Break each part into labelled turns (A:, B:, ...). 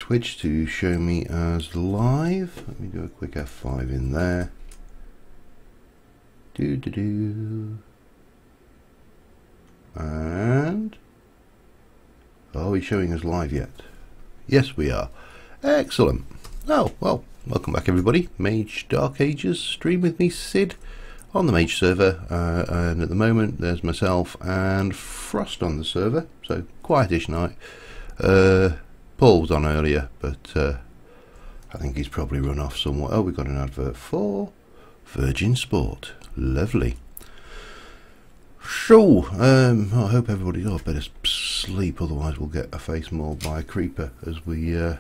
A: Twitch to show me as live. Let me do a quick F5 in there. And are we showing us live yet? Yes, we are. Excellent. Oh, well, welcome back everybody. Mage Dark Ages stream with me, Sid, on the Mage server, and at the moment there's myself and Frost on the server, so quietish night. Paul was on earlier, but I think he's probably run off somewhere. Oh, we've got an advert for Virgin Sport. Lovely. So, I hope everybody got better sleep, otherwise we'll get a face mauled by a creeper as we the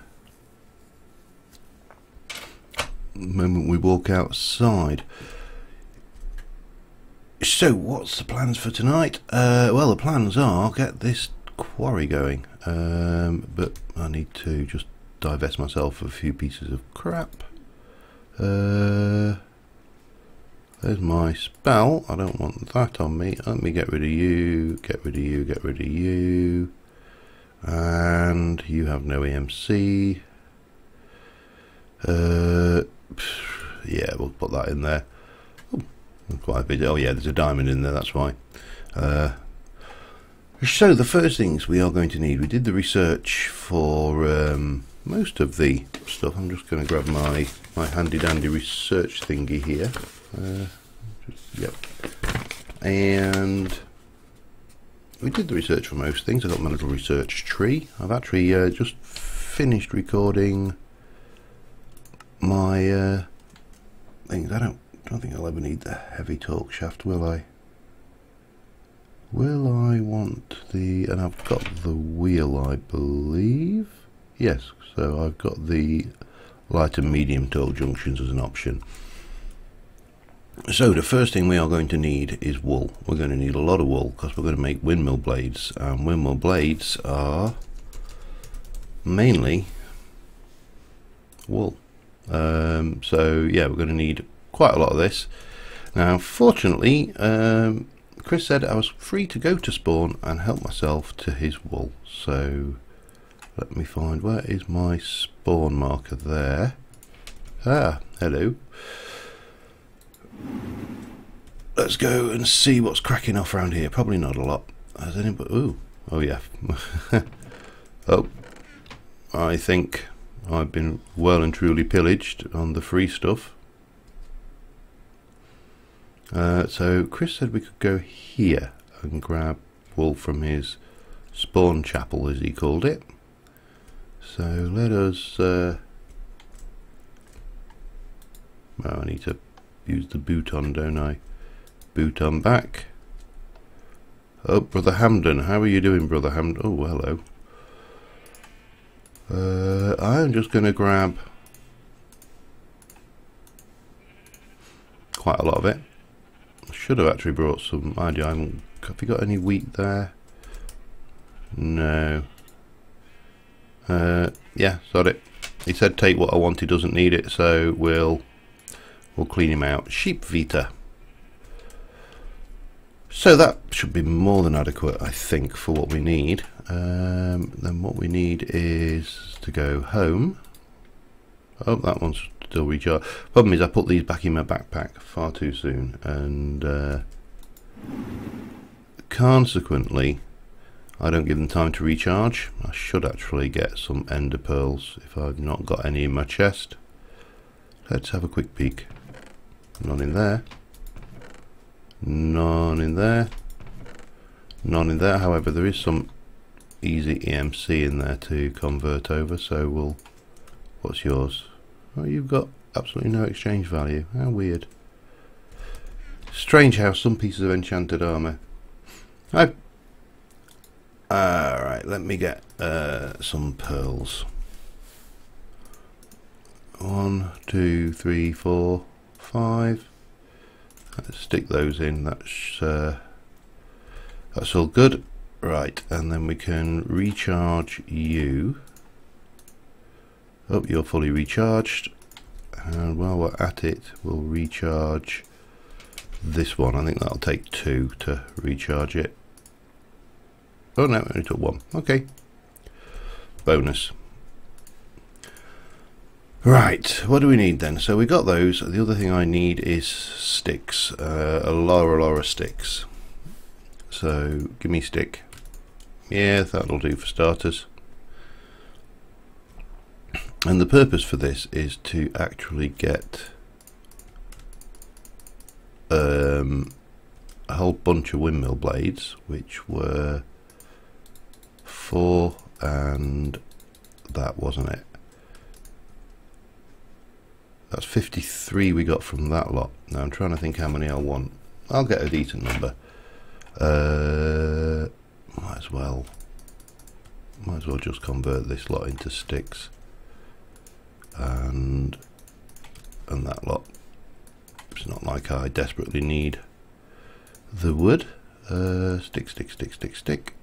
A: moment we walk outside. So, what's the plans for tonight? Well, the plans are get this quarry going, but I need to just divest myself of a few pieces of crap. There's my spell. I don't want that on me. Let me get rid of you, get rid of you, get rid of you. And you have no EMC. Yeah, we'll put that in there. Oh, quite a bit. Oh yeah, there's a diamond in there, that's why. So the first things we are going to need, we did the research for most of the stuff. I'm just going to grab my handy dandy research thingy here. Yep, and we did the research for most things. I got my little research tree. I've actually just finished recording my things. I don't think I'll ever need the heavy torque shaft, will I? Will I want the, and I've got the wheel, I believe. Yes, so I've got the light and medium torque junctions as an option. So the first thing we are going to need is wool. We're going to need a lot of wool because we're going to make windmill blades, and windmill blades are mainly wool. So yeah, we're going to need quite a lot of this. Now fortunately, Chris said I was free to go to spawn and help myself to his wool, so let me find, where is my spawn marker there? Ah, hello. Let's go and see what's cracking off around here. Probably not a lot. Has anybody? Ooh, oh yeah. Oh, I think I've been well and truly pillaged on the free stuff. So Chris said we could go here and grab wool from his spawn chapel, as he called it. So let us. Well, I need to use the boot on, don't I? Boot on back. Oh, Brother Hamden, how are you doing, Brother Hamden? Oh, hello. I'm just going to grab quite a lot of it. I should have actually brought some. Have you got any wheat there? No. Yeah, got it. He said take what I want, he doesn't need it, so we'll clean him out. Sheep Vita. So that should be more than adequate, I think, for what we need. Then what we need is to go home. Oh, that one's still recharged. Problem is I put these back in my backpack far too soon, and consequently I don't give them time to recharge. I should actually get some ender pearls if I've not got any in my chest. Let's have a quick peek. None in there. None in there. None in there. However, there is some easy EMC in there to convert over, so we'll. What's yours? Oh, you've got absolutely no exchange value. How weird. Strange how some pieces of enchanted armour. Alright, let me get some pearls. 1, 2, 3, 4, 5. Let's stick those in. That's all good. Right, and then we can recharge you. Oh, you're fully recharged. And while we're at it, we'll recharge this one. I think that'll take 2 to recharge it. Oh no, it only took 1. Okay. Bonus. Right, what do we need then? So we got those. The other thing I need is sticks, a lot of sticks. So give me stick. Yeah, that'll do for starters. And the purpose for this is to actually get a whole bunch of windmill blades, which were 4, and that wasn't it. That's 53 we got from that lot. Now I'm trying to think how many I want. I'll get a decent number. Might as well just convert this lot into sticks, and that lot. It's not like I desperately need the wood. Stick.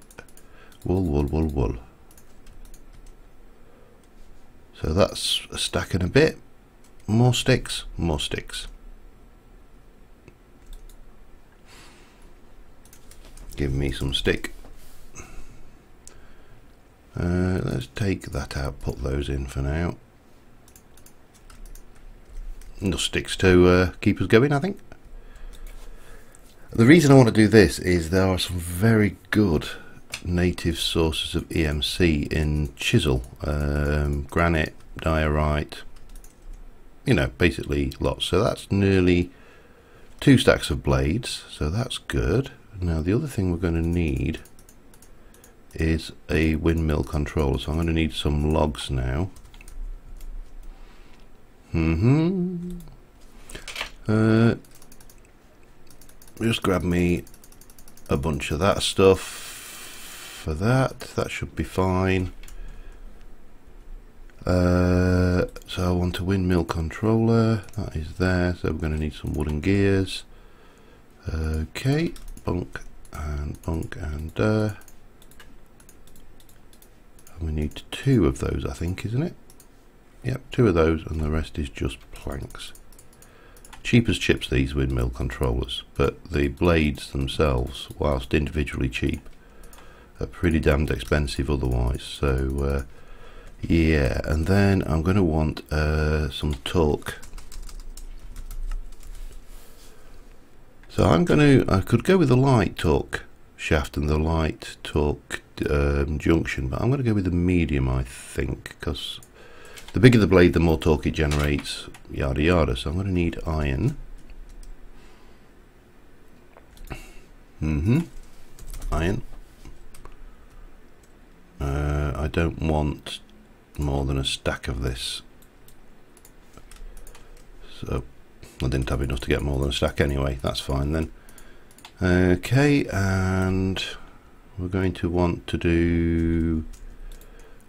A: Wool. So that's a stack and a bit. More sticks. Give me some stick. Let's take that out, put those in for now. Enough sticks to keep us going, I think. The reason I want to do this is there are some very good native sources of EMC in chisel, granite, diorite, you know, basically lots. So that's nearly 2 stacks of blades, so that's good. Now the other thing we're going to need is a windmill controller, so I'm going to need some logs now. Just grab me a bunch of that stuff for that should be fine. So I want a windmill controller, that is there, so we're going to need some wooden gears. Okay, bunk and we need 2 of those, I think, isn't it? Yep, 2 of those, and the rest is just planks. Cheap as chips, these windmill controllers, but the blades themselves, whilst individually cheap, are pretty damned expensive otherwise. So yeah, and then I'm going to want some torque. So I could go with the light torque shaft and the light torque junction, but I'm going to go with the medium, I think, because the bigger the blade, the more torque it generates, yada yada. So I'm going to need iron. Iron. I don't want more than a stack of this. So I didn't have enough to get more than a stack anyway. That's fine then. Okay, and we're going to want to do,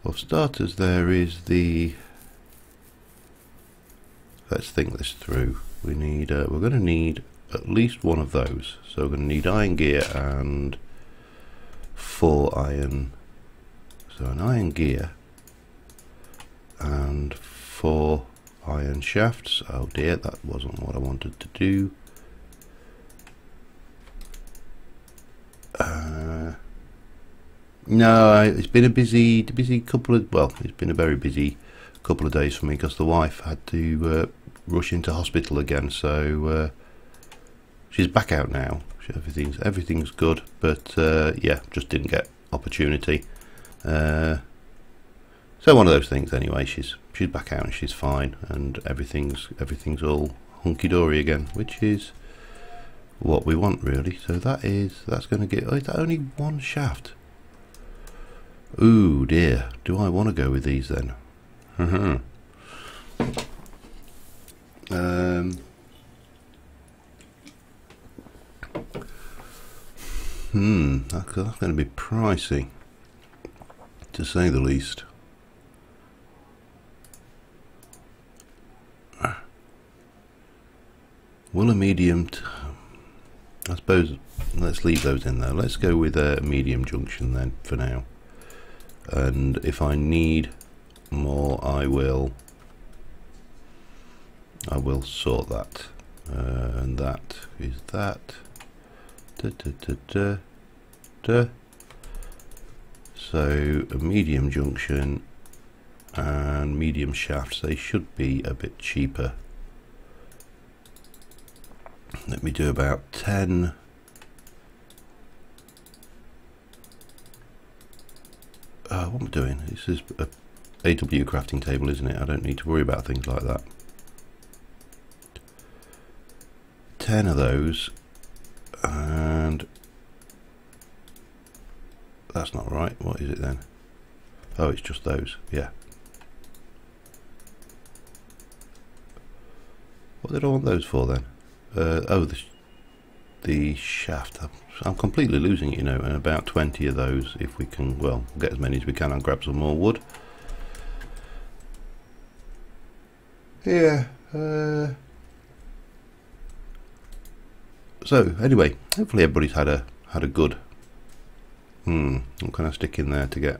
A: well, for starters, there is the, let's think this through. We need we're going to need at least one of those, so we're going to need iron gear and 4 iron, so an iron gear and 4 iron shafts. Oh dear, that wasn't what I wanted to do. No, it's been a busy couple of, well, it's been a very busy couple of days for me because the wife had to rush into hospital again, so she's back out now. Everything's good, but yeah, just didn't get opportunity. So one of those things anyway. She's back out and she's fine, and everything's all hunky-dory again, which is what we want really. So that's going to get, oh, is that only 1 shaft? Ooh dear, do I want to go with these then? That's going to be pricey, to say the least. Will a medium, I suppose, let's leave those in there. Let's go with a medium junction then for now. And if I need more, I will sort that. And that is that. So a medium junction and medium shafts. They should be a bit cheaper. Let me do about 10. What am I doing? This is a AW crafting table, isn't it? I don't need to worry about things like that. 10 of those, and that's not right. What is it then? Oh, it's just those. Yeah. What did I want those for then? Oh, the shaft. I'm completely losing it, you know. And about 20 of those, if we can. Well, we'll get as many as we can and grab some more wood. Yeah. So anyway, hopefully everybody's had a good. What can I stick in there to get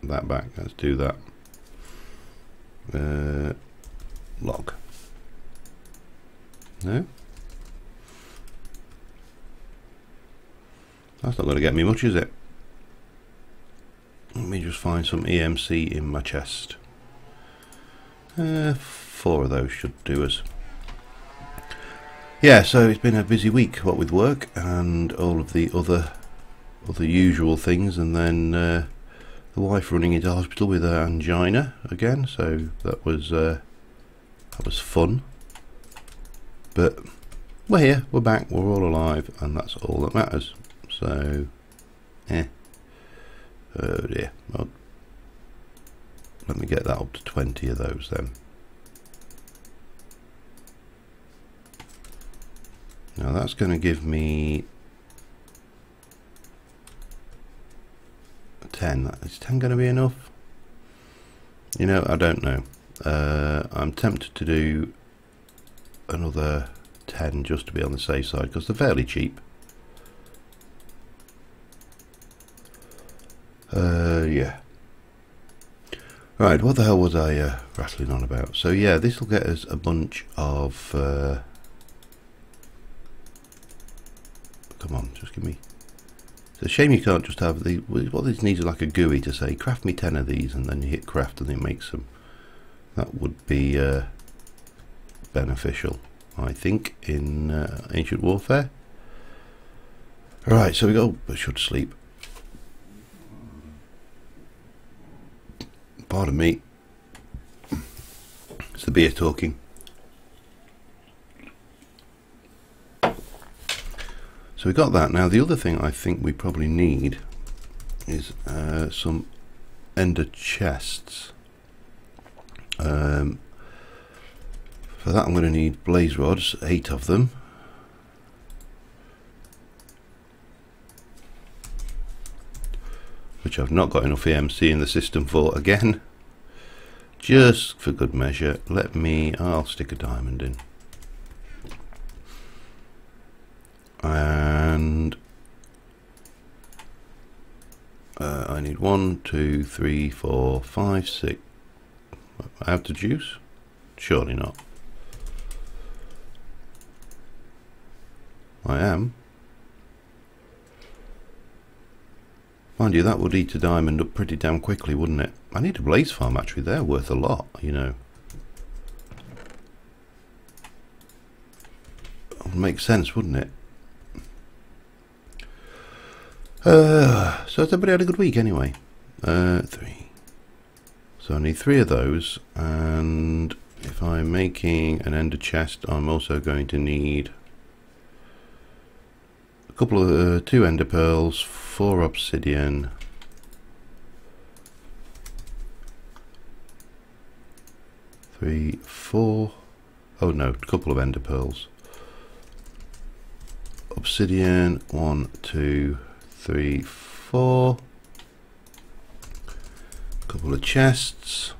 A: that back? Let's do that. Log. No, that's not going to get me much, is it? Let me just find some EMC in my chest. 4 of those should do us. Yeah, so it's been a busy week, what with work and all of the other usual things, and then the wife running into hospital with her angina again. So that was fun. But we're here, we're back, we're all alive, and that's all that matters. So, oh dear. Well, let me get that up to 20 of those then. Now that's going to give me 10. Is 10 going to be enough? You know, I don't know. I'm tempted to do another 10 just to be on the safe side, because they're fairly cheap. Yeah. Right, what the hell was I rattling on about? So yeah, this will get us a bunch of come on, just give me. It's a shame you can't just have the. What this needs is like a GUI to say craft me 10 of these, and then you hit craft and it makes them. That would be beneficial, I think, in Ancient Warfare. Right, so we go. I should sleep. Pardon me. It's the beer talking. So we got that. Now the other thing I think we probably need is some ender chests. For that I'm going to need blaze rods, 8 of them. Which I've not got enough EMC in the system for again. Just for good measure, I'll stick a diamond in. And I need 1, 2, 3, 4, 5, 6. I have to juice? Surely not. I am. Mind you, that would eat a diamond up pretty damn quickly, wouldn't it? I need a blaze farm actually. They're worth a lot, you know. It would make sense, wouldn't it? So has everybody had a good week anyway? 3. So I need 3 of those, and if I'm making an ender chest, I'm also going to need a couple of 2 ender pearls, 4 obsidian, 3, 4. Oh no, a couple of ender pearls. Obsidian, 1, 2, 3, 4. Couple of chests,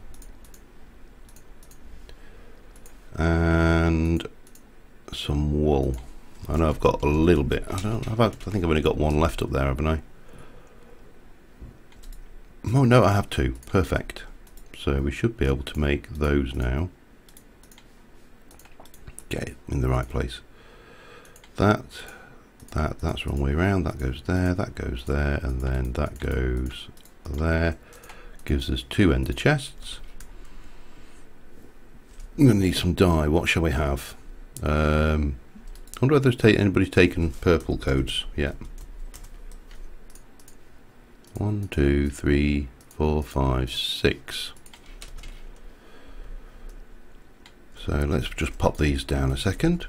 A: and some wool. I know I've got a little bit. I think I've only got 1 left up there, haven't I? Oh no, I have 2. Perfect. So we should be able to make those now. Get it in the right place. That's the wrong way around. That goes there, and then that goes there. Gives us 2 ender chests. I'm going to need some dye. What shall we have? I wonder whether anybody's taken purple codes yet. 1, 2, 3, 4, 5, 6. So let's just pop these down a second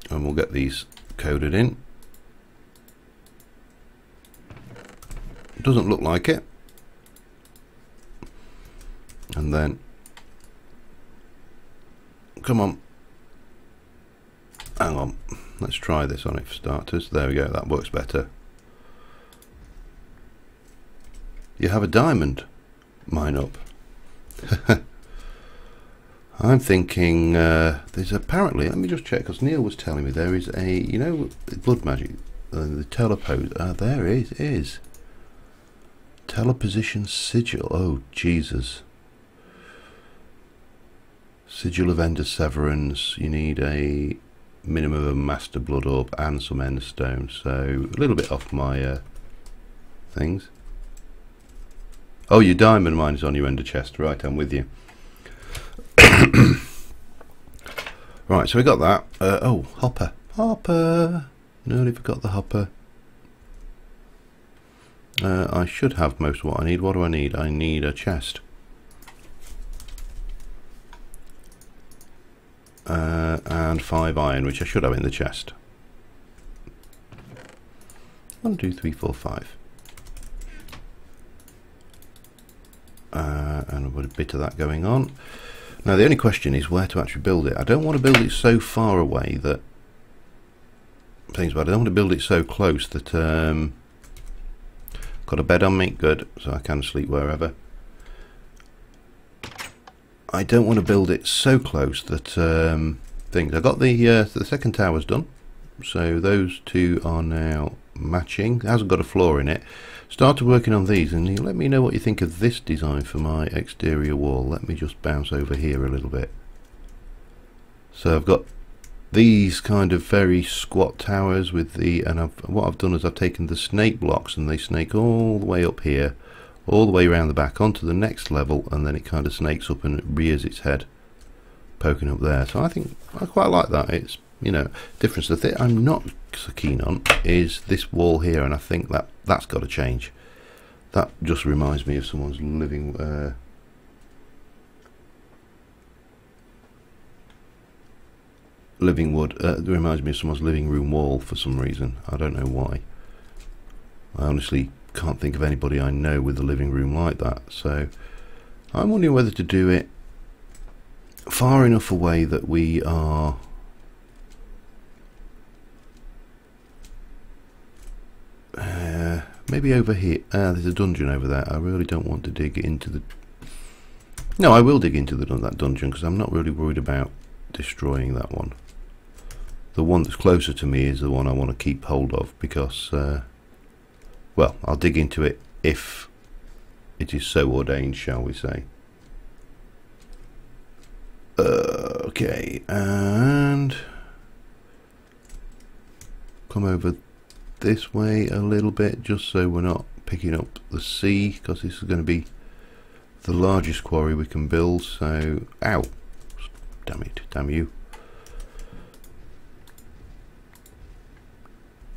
A: and we'll get these coded in. It doesn't look like it. And then, come on, hang on, let's try this on it for starters. There we go, that works better. You have a diamond mine up. I'm thinking there's apparently, let me just check, because Neil was telling me there is a, you know, blood magic, the telepose, there is teleposition sigil. Oh Jesus. Sigil of Ender Severance. You need a minimum of a Master Blood Orb and some Ender Stones. So a little bit off my things. Oh, your diamond mine is on your Ender chest. Right, I'm with you. Right, so we got that. Oh, hopper. Hopper. Nearly forgot the hopper. I should have most of what I need. What do I need? I need a chest. And 5 iron, which I should have in the chest. 1, 2, 3, 4, 5. And a bit of that going on. Now the only question is where to actually build it. I don't want to build it so far away that things, but I don't want to build it so close that got a bed on me, good, so I can sleep wherever. I don't want to build it so close that things. I got the second tower's done, so those two are now matching. It hasn't got a floor in it. Started working on these, and you let me know what you think of this design for my exterior wall. Let me just bounce over here a little bit. So I've got these kind of very squat towers with the, and what I've done is I've taken the snake blocks and they snake all the way up here, all the way around the back onto the next level, and then it kind of snakes up and rears its head poking up there. So I think I quite like that. It's, you know, difference. The thing I'm not so keen on is this wall here, and I think that's got to change. That just reminds me of someone's living wood. It reminds me of someone's living room wall for some reason. I don't know why. I honestly can't think of anybody I know with a living room like that. So I'm wondering whether to do it far enough away that we are maybe over here. There's a dungeon over there. I really don't want to dig into the... No, I will dig into that dungeon because I'm not really worried about destroying that one. The one that's closer to me is the one I want to keep hold of because well, I'll dig into it if it is so ordained, shall we say. Okay, and come over this way a little bit just so we're not picking up the sea, because this is going to be the largest quarry we can build. So, ow, damn it, damn you.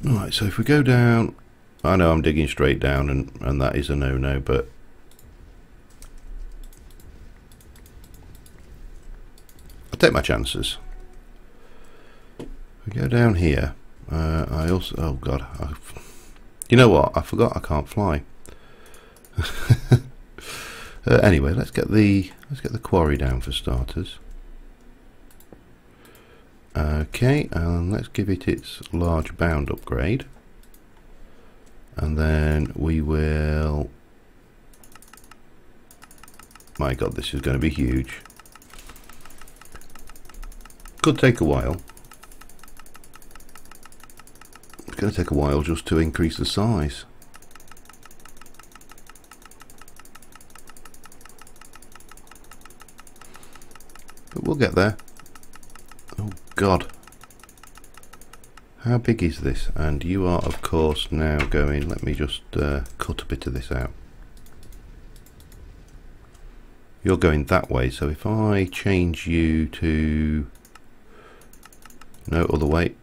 A: Alright, so if we go down, I know I'm digging straight down and that is a no-no, but I'll take my chances. We go down here. I also, oh god, you know what? I forgot I can't fly. Anyway, let's get the quarry down for starters. Okay, and let's give it its large bound upgrade, and then we will. My god, this is going to be huge. Could take a while. It's going to take a while just to increase the size. But we'll get there. Oh god. How big is this? And you are of course now going, let me just cut a bit of this out. You're going that way, so if I change you to no other way.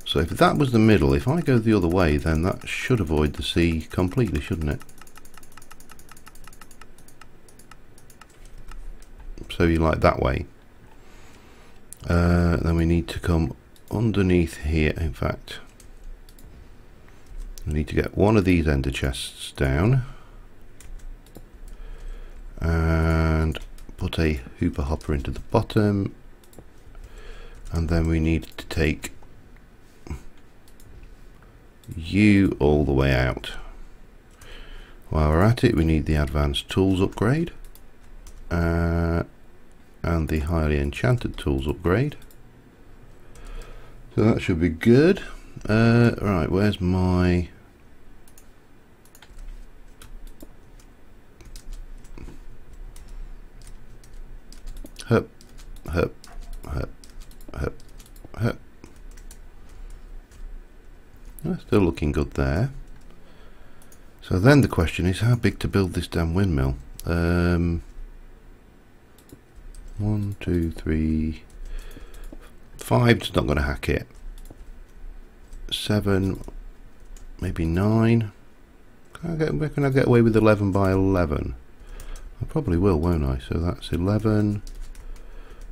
A: So if that was the middle, if I go the other way, then that should avoid the sea completely, shouldn't it? So you like that way. Then we need to come underneath here. In fact, we need to get one of these ender chests down and put a hooper hopper into the bottom, and then we need to take you all the way out. While we're at it, we need the advanced tools upgrade and the highly enchanted tools upgrade, so that should be good. Right, where's my hup, hup, hup, hup, hup. Still looking good there. So then the question is, how big to build this damn windmill? 1, 2, 3, 5's not going to hack it. 7, maybe 9. Can I get away with 11 by 11? I probably will, won't I? So that's 11.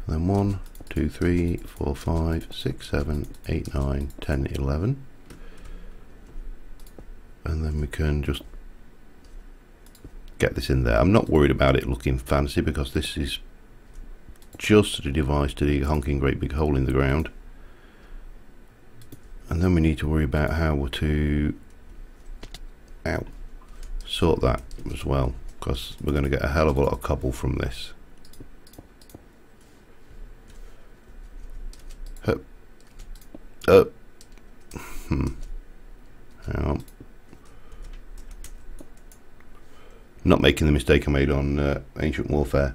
A: Then 1, 2, 3, 4, 5, 6, 7, 8, 9, 10, 11. And then we can just get this in there. I'm not worried about it looking fancy because this is just a device to dig a honking great big hole in the ground. And then we need to worry about how to sort that as well, because we're going to get a hell of a lot of cobble from this. Hup. Up. Hang on. Not making the mistake I made on Ancient Warfare.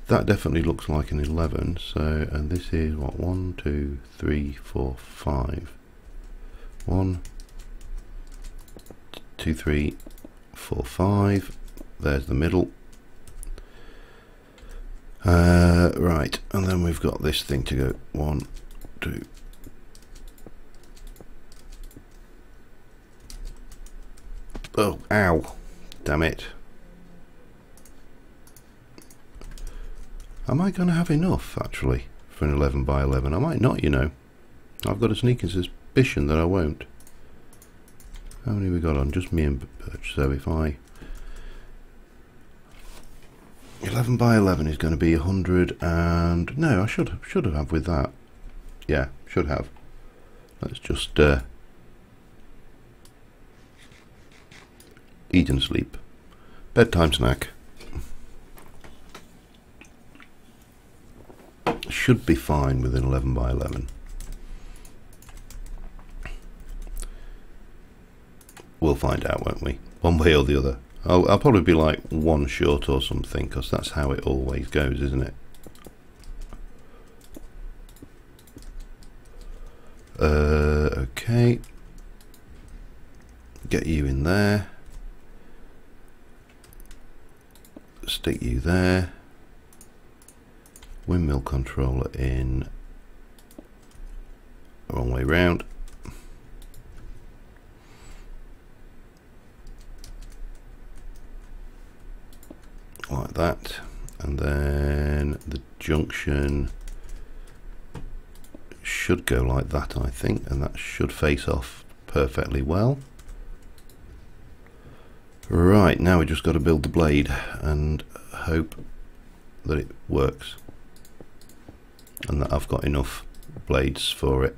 A: That definitely looks like an 11. So, and this is what, 1, 2, 3, 4, 5. 1, 2, 3, 4, 5. There's the middle. Right, and then we've got this thing to go 1, 2. Oh, ow. Damn it. Am I going to have enough, actually, for an 11 by 11? I might not, you know. I've got a sneaking suspicion that I won't. How many we got on? Just me and Birch. So if I... 11 by 11 is going to be 100 and... No, I should have with that. Yeah, should have. Let's just... eat and sleep. Bedtime snack. Should be fine with an 11 by 11. We'll find out, won't we? One way or the other. I'll probably be like one short or something, because that's how it always goes, isn't it? Okay. Get you in there. Stick you there. Windmill controller in. Wrong way round. Like that. And then the junction should go like that, I think, and that should face off perfectly well. Right, now we just got to build the blade and hope that it works and that I've got enough blades for it.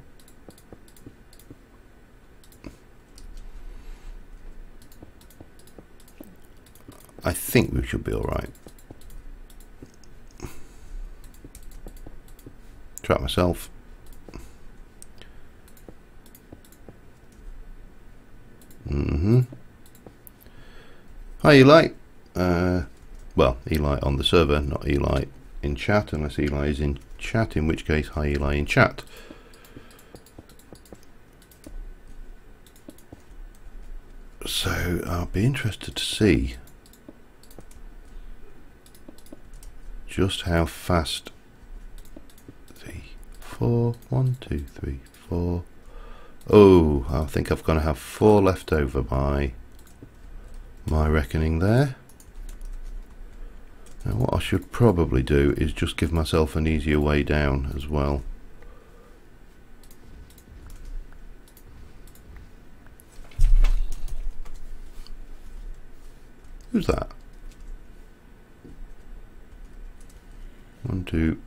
A: I think we should be alright. Trap myself. Hi Eli. Well, Eli on the server, not Eli in chat, unless Eli is in chat, in which case hi Eli in chat. So I'll be interested to see just how fast. 4, 1, 2, 3, 4. Oh, I think I've got to have 4 left over by my reckoning there. Now what I should probably do is just give myself an easier way down as well. Who's that? 1, 2.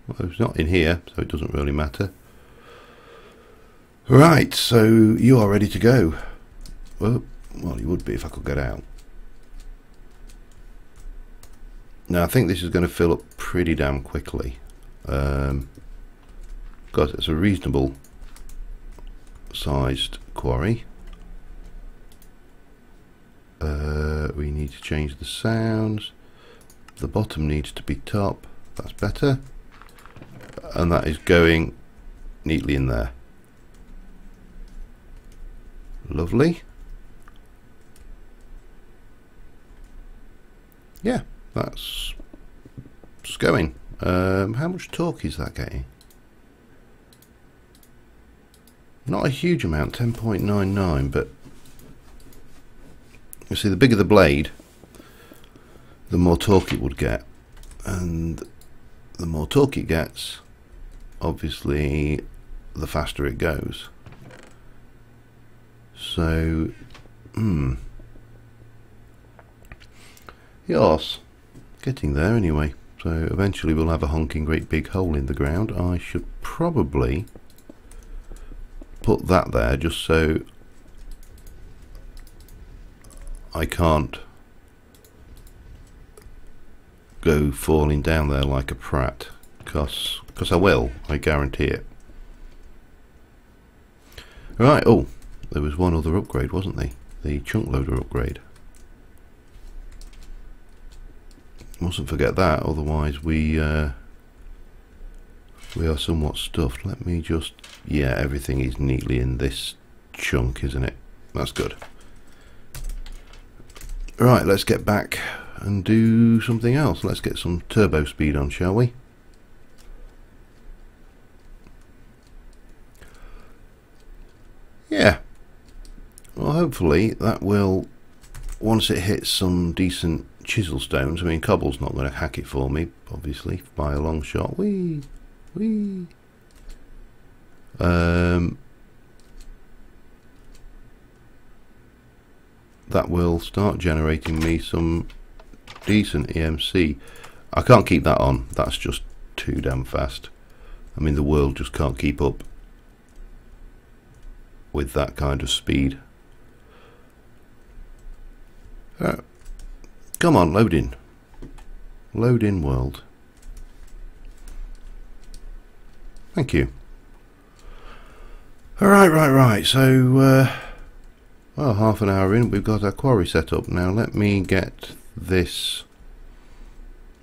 A: Well, it's not in here, so it doesn't really matter. Right, so you are ready to go. Well, you would be if I could get out. Now I think this is going to fill up pretty damn quickly. Because it's a reasonable sized quarry. We need to change the sounds. The bottom needs to be top. That's better. And that is going neatly in there. Lovely. Yeah, that's just going. How much torque is that getting? Not a huge amount, 10.99, but you see, the bigger the blade, the more torque it would get, and the more torque it gets, obviously the faster it goes. So yes, getting there anyway. So eventually we'll have a honking great big hole in the ground. I should probably put that there just so I can't go falling down there like a prat, because I will, I guarantee it. Right, oh, there was one other upgrade, wasn't there? The chunk loader upgrade. Mustn't forget that, otherwise we are somewhat stuffed. Let me just, yeah, everything is neatly in this chunk, isn't it? That's good. Right, let's get back and do something else. Let's get some turbo speed on, shall we? Yeah. Well, hopefully that will, once it hits some decent chisel stones, I mean, cobble's not going to hack it for me, obviously, by a long shot. Whee! Whee! That will start generating me some decent EMC. I can't keep that on, that's just too damn fast. I mean, the world just can't keep up with that kind of speed. Come on, load in. Load in world. Thank you. Alright, right. So, well, half an hour in, we've got our quarry set up. Now let me get this,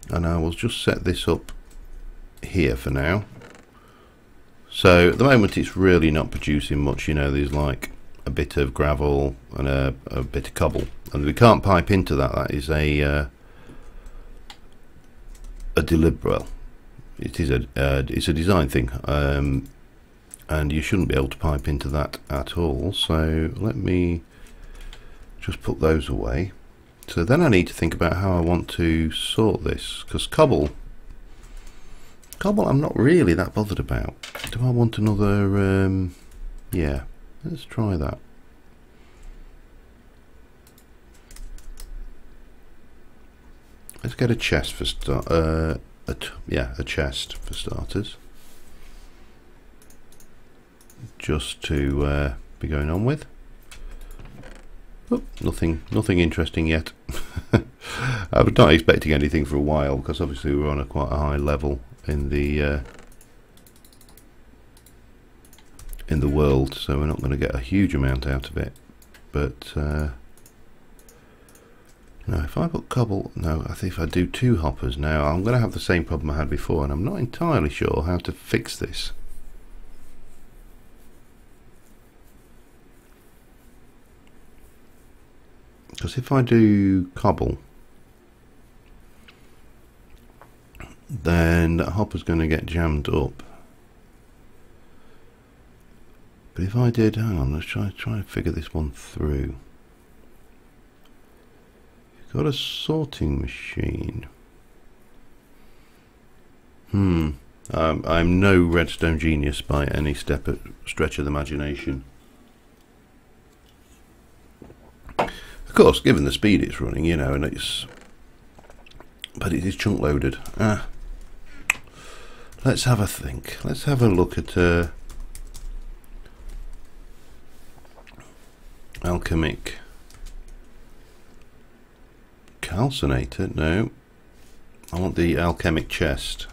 A: and I will just set this up here for now. So at the moment it's really not producing much, you know, there's like a bit of gravel and a bit of cobble, and we can't pipe into that. That is a deliberate, well, it is it's a design thing, and you shouldn't be able to pipe into that at all. So let me just put those away. So then I need to think about how I want to sort this, because cobble I'm not really that bothered about. Do I want another yeah, let's try that. Let's get a chest for a chest for starters, just to be going on with. Oh, nothing interesting yet. I was not expecting anything for a while, because obviously we're on quite a high level in the world, so we're not going to get a huge amount out of it. But no, if I put cobble, no, I think if I do 2 hoppers now, I'm going to have the same problem I had before, and I'm not entirely sure how to fix this. Because if I do cobble, then that hopper's going to get jammed up. But if I did, hang on, let's try and figure this one through. You've got a sorting machine. I'm no redstone genius by any stretch of the imagination. Of course, given the speed it's running, you know, but it is chunk loaded. Let's have a think. Let's have a look at alchemic calcinator. No, I want the alchemic chest.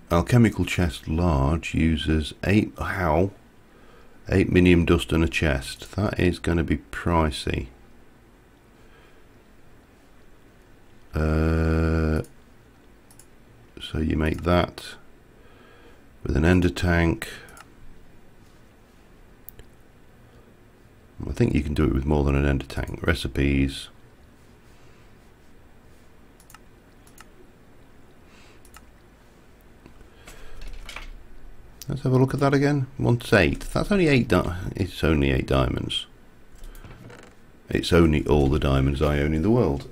A: Alchemical chest large uses 8 minium dust and a chest. That is going to be pricey. So you make that with an ender tank. I think you can do it with more than an ender tank. Recipes. Let's have a look at that again. Once 8. That's only 8. It's only 8 diamonds. It's only all the diamonds I own in the world.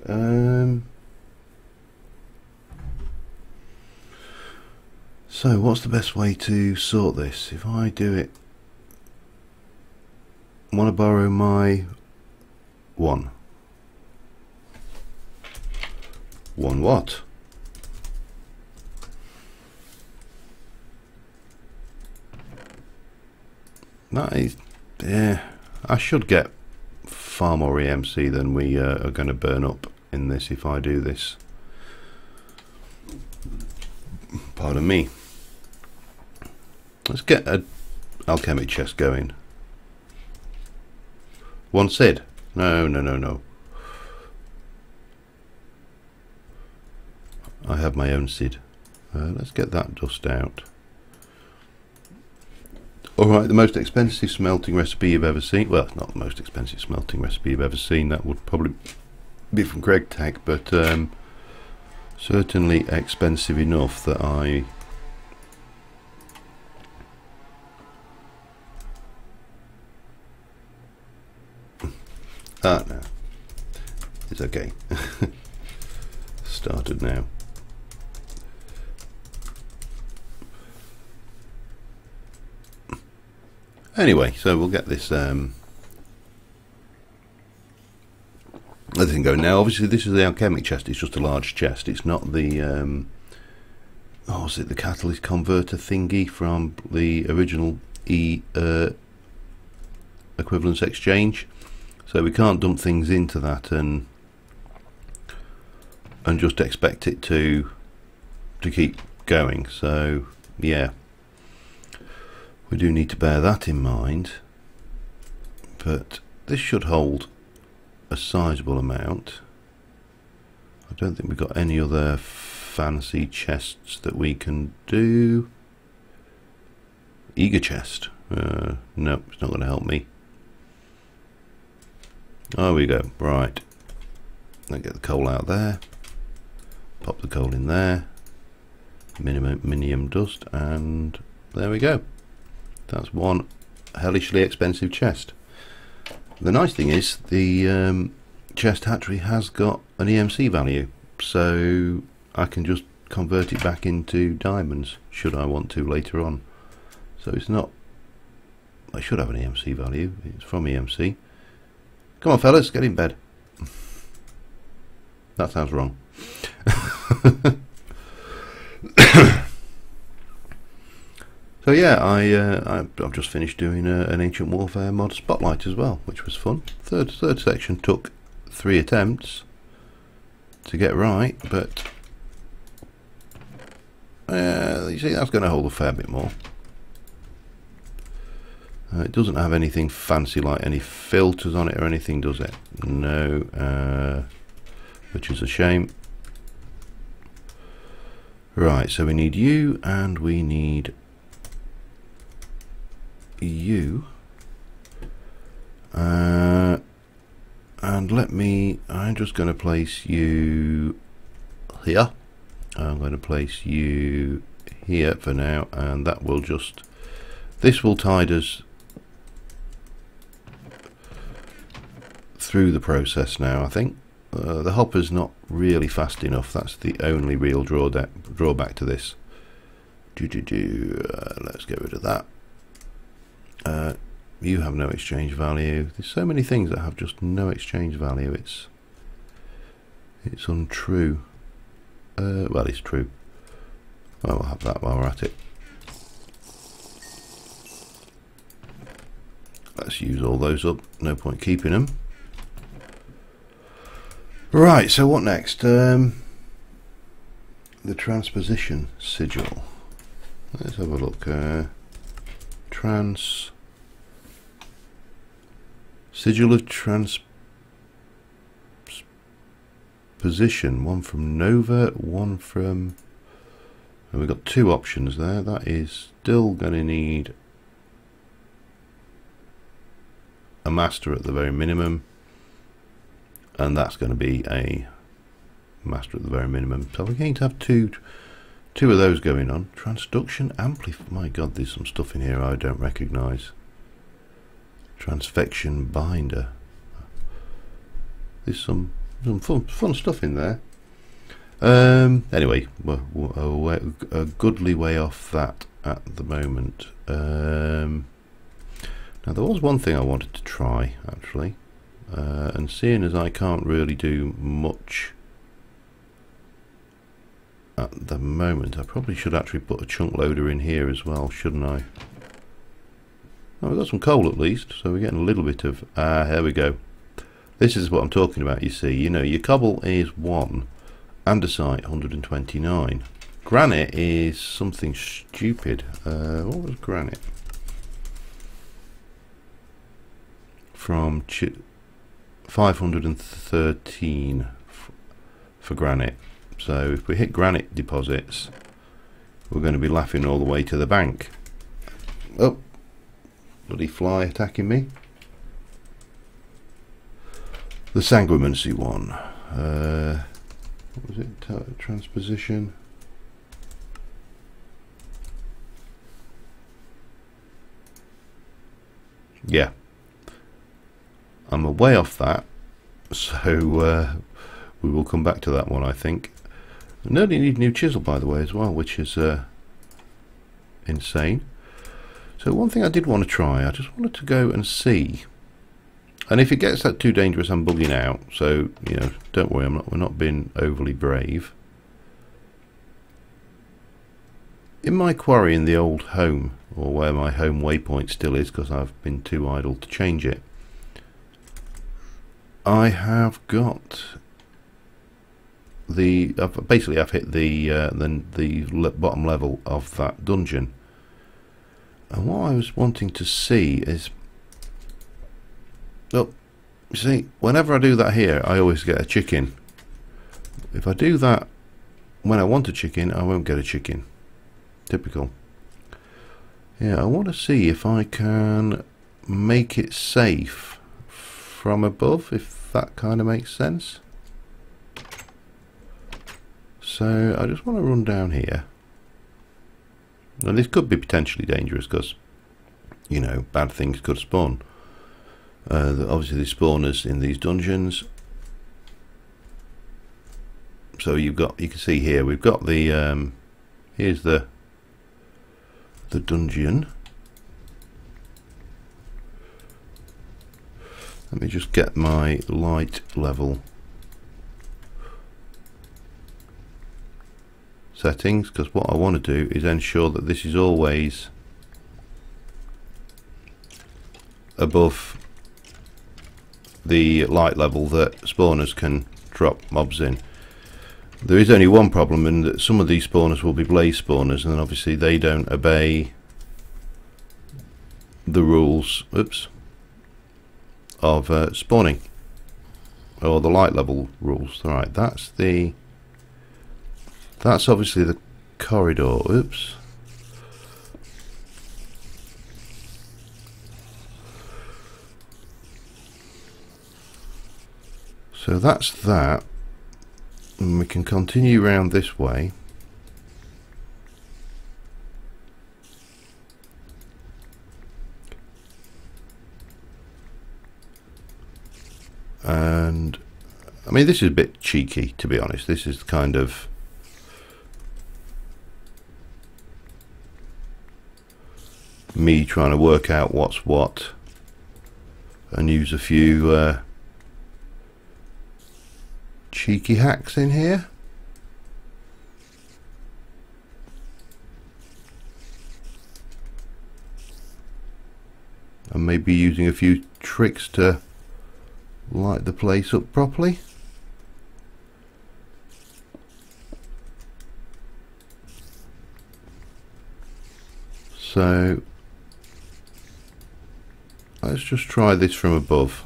A: So what's the best way to sort this? If I do it, want to borrow my 1 what? That is, yeah, I should get far more EMC than we are going to burn up in this if I do this. Pardon me. Let's get an alchemic chest going. 1 Sid. No. I have my own Sid. Let's get that dust out. Alright, the most expensive smelting recipe you've ever seen. Well, not the most expensive smelting recipe you've ever seen. That would probably be from Greg Tag, but certainly expensive enough that I... no. It's okay. Started now. Anyway, so we'll get this other thing going now. Obviously, this is the alchemic chest. It's just a large chest. It's not the oh, was it the catalyst converter thingy from the original equivalence exchange? So we can't dump things into that and just expect it to keep going. So yeah. We do need to bear that in mind, but this should hold a sizable amount. I don't think we've got any other fancy chests that we can do. Eager chest. No, it's not going to help me. There we go. Right. Let's get the coal out there. Pop the coal in there. Minium dust, and there we go. That's one hellishly expensive chest. The nice thing is the chest hatchery has got an EMC value, so I can just convert it back into diamonds should I want to later on. So it's not, I should have an EMC value. It's from EMC. Come on fellas, get in bed. That sounds wrong. So yeah, I've just finished doing an Ancient Warfare mod spotlight as well, which was fun. Third section took 3 attempts to get right, but you see, that's going to hold a fair bit more. It doesn't have anything fancy like any filters on it or anything, does it? No, which is a shame. Right, so we need you and we need you. And I'm just going to place you here. I'm going to place you here for now, and that will just, this will tide us through the process now, I think. The hopper's not really fast enough. That's the only real drawback to this. Let's get rid of that. You have no exchange value. There's so many things that have just no exchange value. It's untrue. Well, it's true. Well, we'll have that while we're at it. Let's use all those up. No point keeping them. Right, so what next? The transposition sigil. Let's have a look. Sigil of transposition. One from Nova, one from... And we've got two options there. That is still going to need a master at the very minimum. And that's going to be a master at the very minimum. So we're going to have two of those going on. Transduction amplifier. My God, there's some stuff in here I don't recognise. Transfection binder. There's some fun stuff in there. Anyway, we're a goodly way off that at the moment. Now there was one thing I wanted to try actually. And seeing as I can't really do much at the moment, I probably should actually put a chunk loader in here as well, shouldn't I? Oh, we've got some coal at least, so we're getting a little bit of... here we go. This is what I'm talking about, you see. You know, your cobble is 1, andesite 129. Granite is something stupid. What was granite? From 513 for granite. So if we hit granite deposits, we're going to be laughing all the way to the bank. Oh, bloody fly attacking me. The sanguimancy one. What was it? Transposition. Yeah. I'm way off that, so we will come back to that one, I think. I nearly need a new chisel, by the way, as well, which is insane. So one thing I did want to try, I just wanted to go and see, and if it gets that too dangerous, I'm bugging out. So you know, don't worry, we're not being overly brave. In my quarry in the old home, or where my home waypoint still is, because I've been too idle to change it, I have got the basically I've hit the bottom level of that dungeon, and what I was wanting to see is, oh, you see, whenever I do that here, I always get a chicken. If I do that when I want a chicken, I won't get a chicken. Typical. Yeah, I want to see if I can make it safe from above, if that kind of makes sense. So I just want to run down here. Now this could be potentially dangerous because, you know, bad things could spawn. Obviously there's spawners in these dungeons. So you can see here we've got the here's the dungeon. Let me just get my light level settings, because what I want to do is ensure that this is always above the light level that spawners can drop mobs in. There is only one problem, in that some of these spawners will be blaze spawners, and then obviously they don't obey the rules of spawning, or the light level rules. Right, that's obviously the corridor. Oops. So that's that, and we can continue round this way. And I mean, this is a bit cheeky, to be honest. This is kind of me trying to work out what's what and use a few cheeky hacks in here. And maybe using a few tricks to light the place up properly. So let's just try this from above.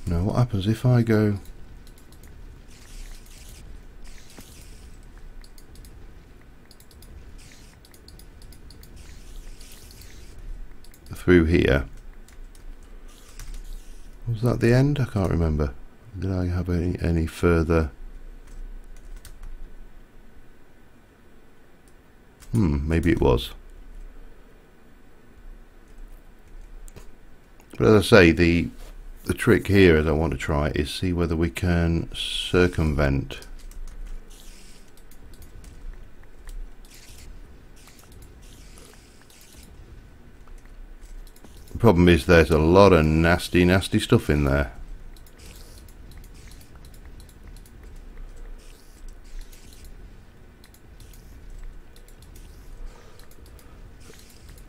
A: Now what happens if I go through here? Was that the end? I can't remember. Did I have any further? Maybe it was. But as I say, the trick here, as I want to try, is see whether we can circumvent the problem is there's a lot of nasty stuff in there.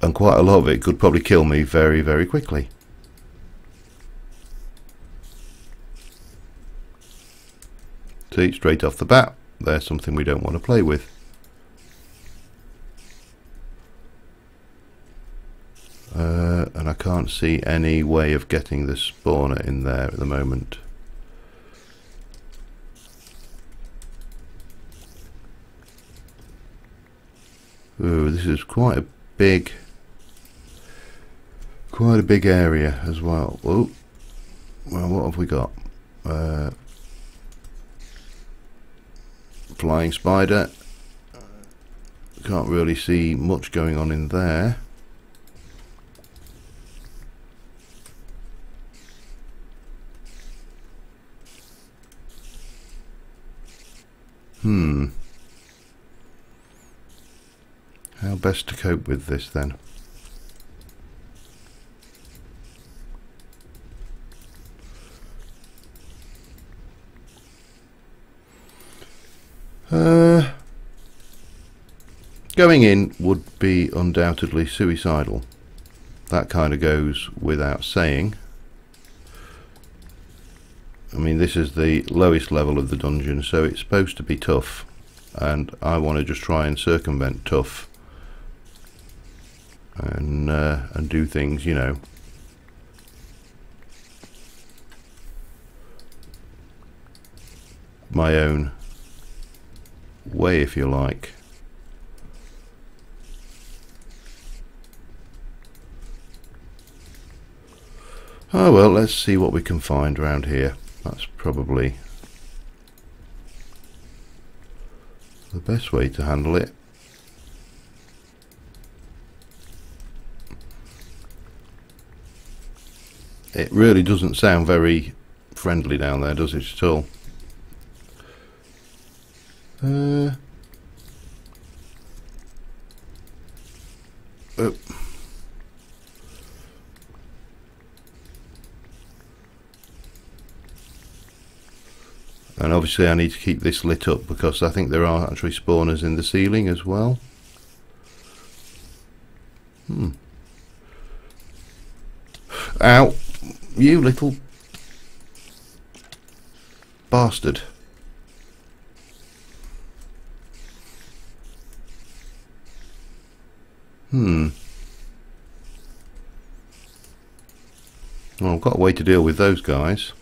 A: And quite a lot of it could probably kill me very quickly. See, straight off the bat, there's something we don't want to play with. And I can't see any way of getting the spawner in there at the moment. Ooh, this is quite a big area as well. Oh, well, what have we got? Flying spider. Can't really see much going on in there. How best to cope with this then? Going in would be undoubtedly suicidal. That kind of goes without saying. I mean, this is the lowest level of the dungeon, so it's supposed to be tough, and I want to just try and circumvent tough and do things, you know, my own way, if you like. Oh well, let's see what we can find around here. That's probably the best way to handle it. It really doesn't sound very friendly down there, does it at all? Oh. And obviously I need to keep this lit up because I think there are actually spawners in the ceiling as well. Ow! You little bastard. Well, I've got a way to deal with those guys.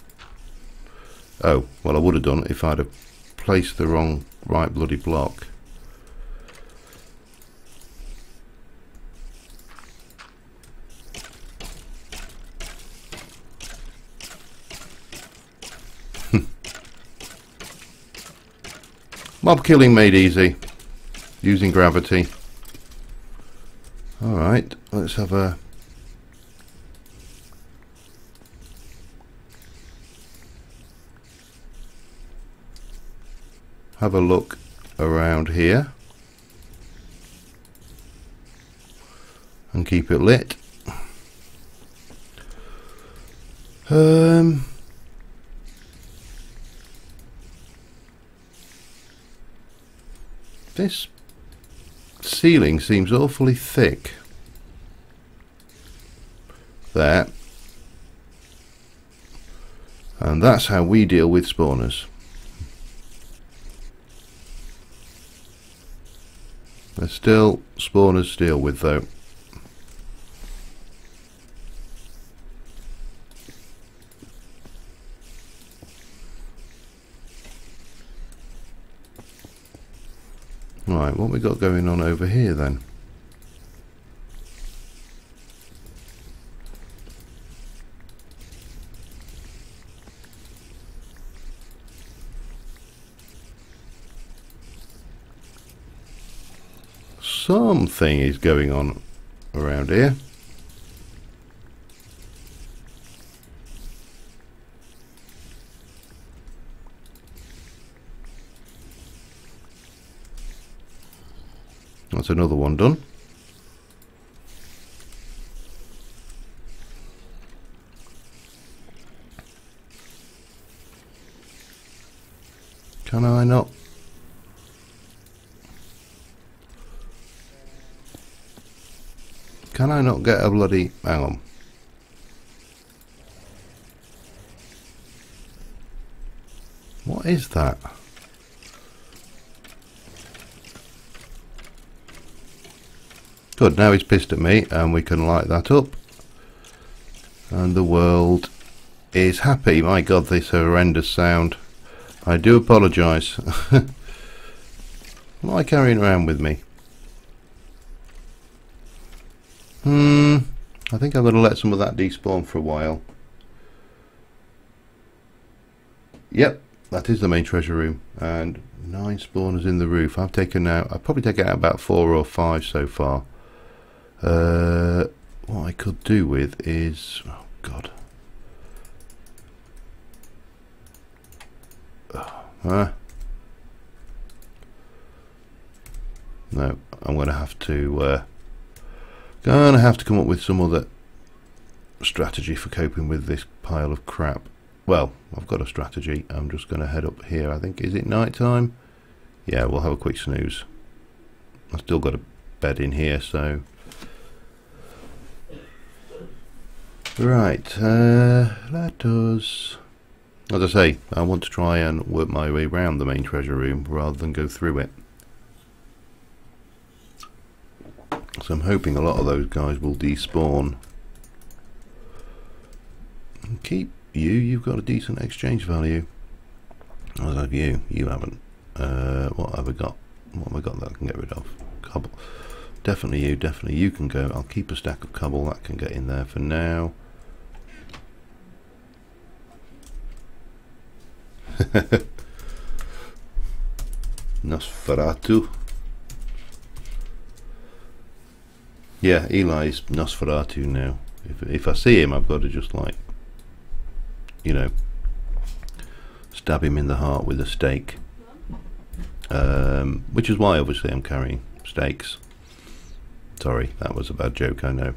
A: Oh, well, I would have done it if I'd have placed the right bloody block. Mob killing made easy using gravity. Alright, let's have a look around here and keep it lit. This ceiling seems awfully thick. There. And that's how we deal with spawners. There's still spawners to deal with though. Right, what we got going on over here then? Something is going on around here. That's another one done. Can I not? Can I not get a bloody... hang on. What is that? Good, now he's pissed at me and we can light that up. And the world is happy. My God, this horrendous sound. I do apologise. What am I carrying around with me? I think I'm going to let some of that despawn for a while. Yep, that is the main treasure room. And 9 spawners in the roof. I've probably taken out about 4 or 5 so far. What I could do with is... oh God. No, I'm going to have to come up with some other strategy for coping with this pile of crap. Well, I've got a strategy. I'm just going to head up here. I think, is it night time? Yeah, we'll have a quick snooze. I've still got a bed in here, so... Right, let us... as I say, I want to try and work my way around the main treasure room rather than go through it. So I'm hoping a lot of those guys will despawn. And keep you, you've got a decent exchange value. As have you, you haven't. What have I got? What have I got that I can get rid of? Cobble. Definitely you can go. I'll keep a stack of cobble, that can get in there for now. Nosferatu. Yeah, Eli's Nosferatu now. If I see him, I've got to just, like, you know, stab him in the heart with a stake. Which is why, obviously, I'm carrying stakes. Sorry, that was a bad joke, I know.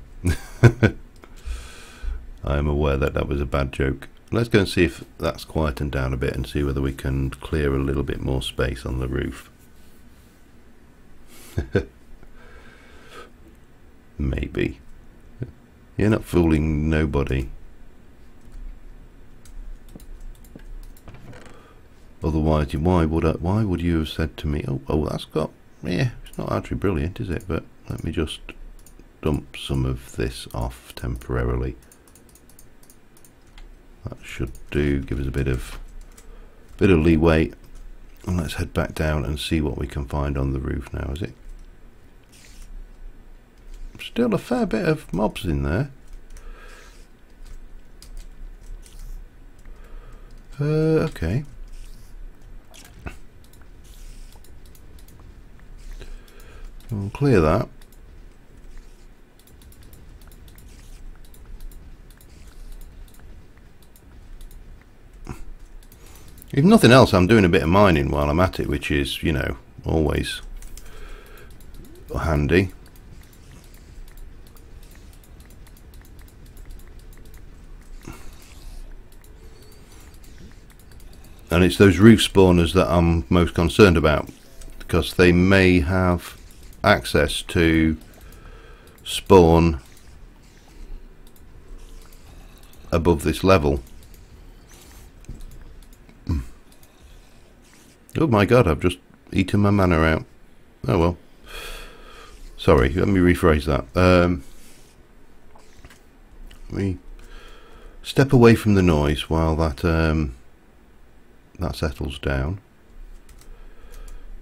A: I am aware that that was a bad joke. Let's go and see if that's quietened down a bit and see whether we can clear a little bit more space on the roof. Maybe. You're not fooling nobody. Otherwise, why would you have said to me, oh, that's got, yeah, it's not actually brilliant, is it? But let me just dump some of this off temporarily. That should do, give us a bit of leeway. And let's head back down and see what we can find on the roof now, is it? Still a fair bit of mobs in there. Okay. I'll clear that. If nothing else, I'm doing a bit of mining while I'm at it, which is, you know, always handy. And it's those roof spawners that I'm most concerned about, because they may have access to spawn above this level. Oh my god, I've just eaten my mana out. Oh well. Sorry, let me rephrase that. Let me step away from the noise while that that settles down.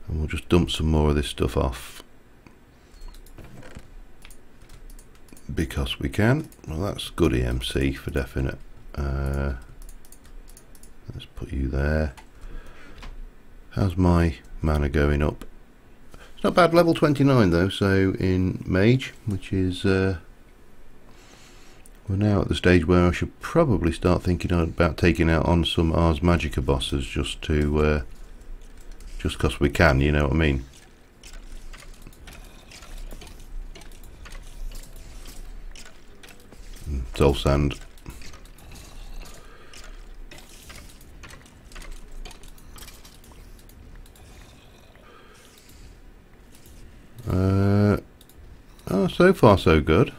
A: And we'll just dump some more of this stuff off. Because we can. Well, that's good EMC for definite. Let's put you there. How's my mana going up? It's not bad, level 29 though, so in Mage, which is we're now at the stage where I should probably start thinking about taking out on some Ars Magica bosses, just to just because we can, you know what I mean. It's all sand. Oh, so far so good.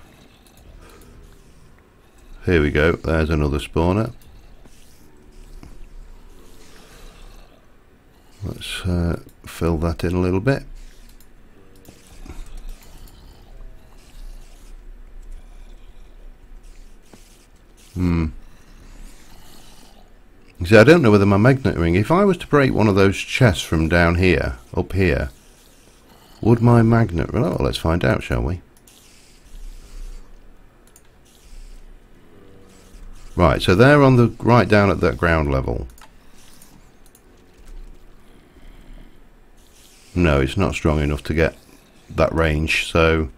A: Here we go, there's another spawner. Let's fill that in a little bit. See, I don't know whether my magnet ring, if I was to break one of those chests from down here, up here, would my magnet... Well, let's find out, shall we? Right, so they're on the right down at that ground level. No, it's not strong enough to get that range, so...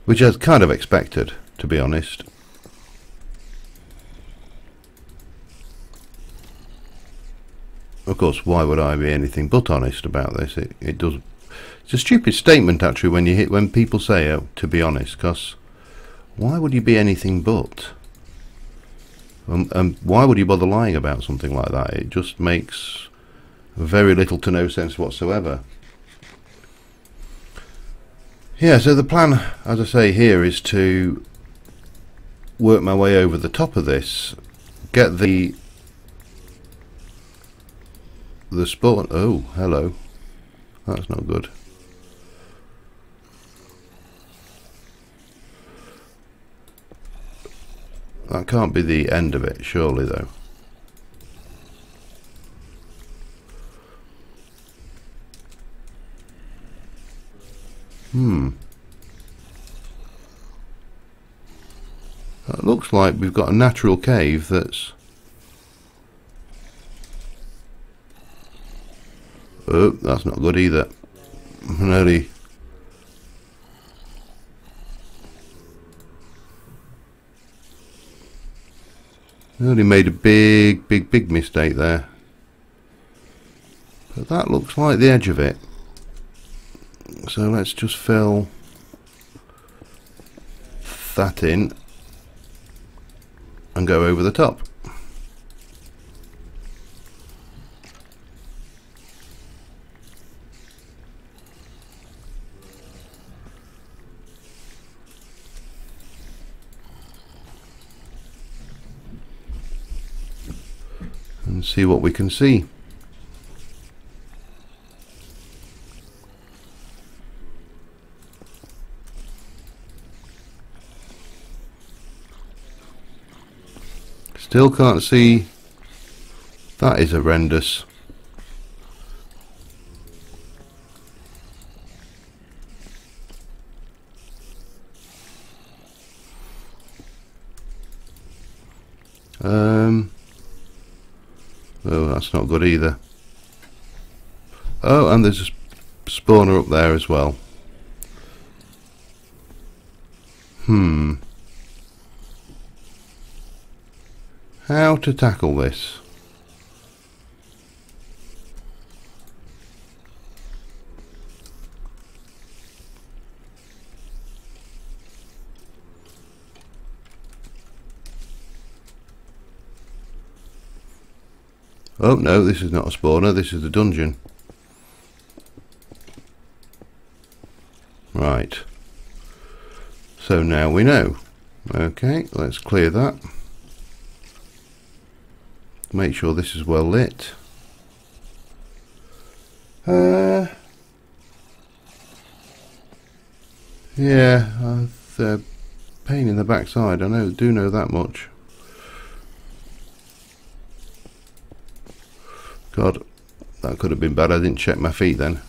A: Which I kind of expected, to be honest. Of course, why would I be anything but honest about this? It does... It's a stupid statement actually when people say, oh, to be honest, because why would you be anything but? Why would you bother lying about something like that? It just makes very little to no sense whatsoever. Yeah, so the plan, as I say here, is to work my way over the top of this, get the spawn... Oh, hello. That's not good. That can't be the end of it, surely, though. It looks like we've got a natural cave that's... Oh, that's not good either. Nearly... Nearly made a big mistake there. But that looks like the edge of it. So let's just fill that in and go over the top. And see what we can see. Still can't see. That is horrendous. Oh, that's not good either. Oh, and there's a spawner up there as well. How to tackle this? Oh no, this is not a spawner, this is the dungeon. Right. So now we know. Okay, let's clear that. Make sure this is well lit. Yeah, it's a pain in the backside. I do know that much. God, that could have been bad. I didn't check my feet then.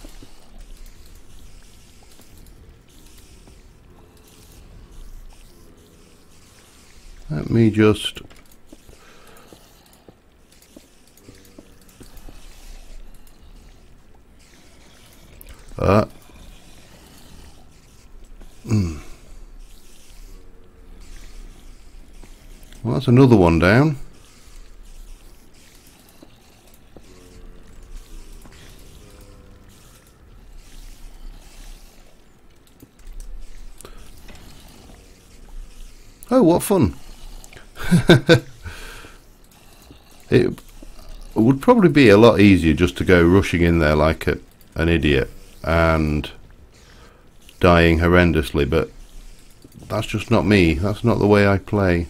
A: Let me just... Well, that's another one down. Oh, what fun. It would probably be a lot easier just to go rushing in there like an idiot and dying horrendously, but that's just not me. That's not the way I play.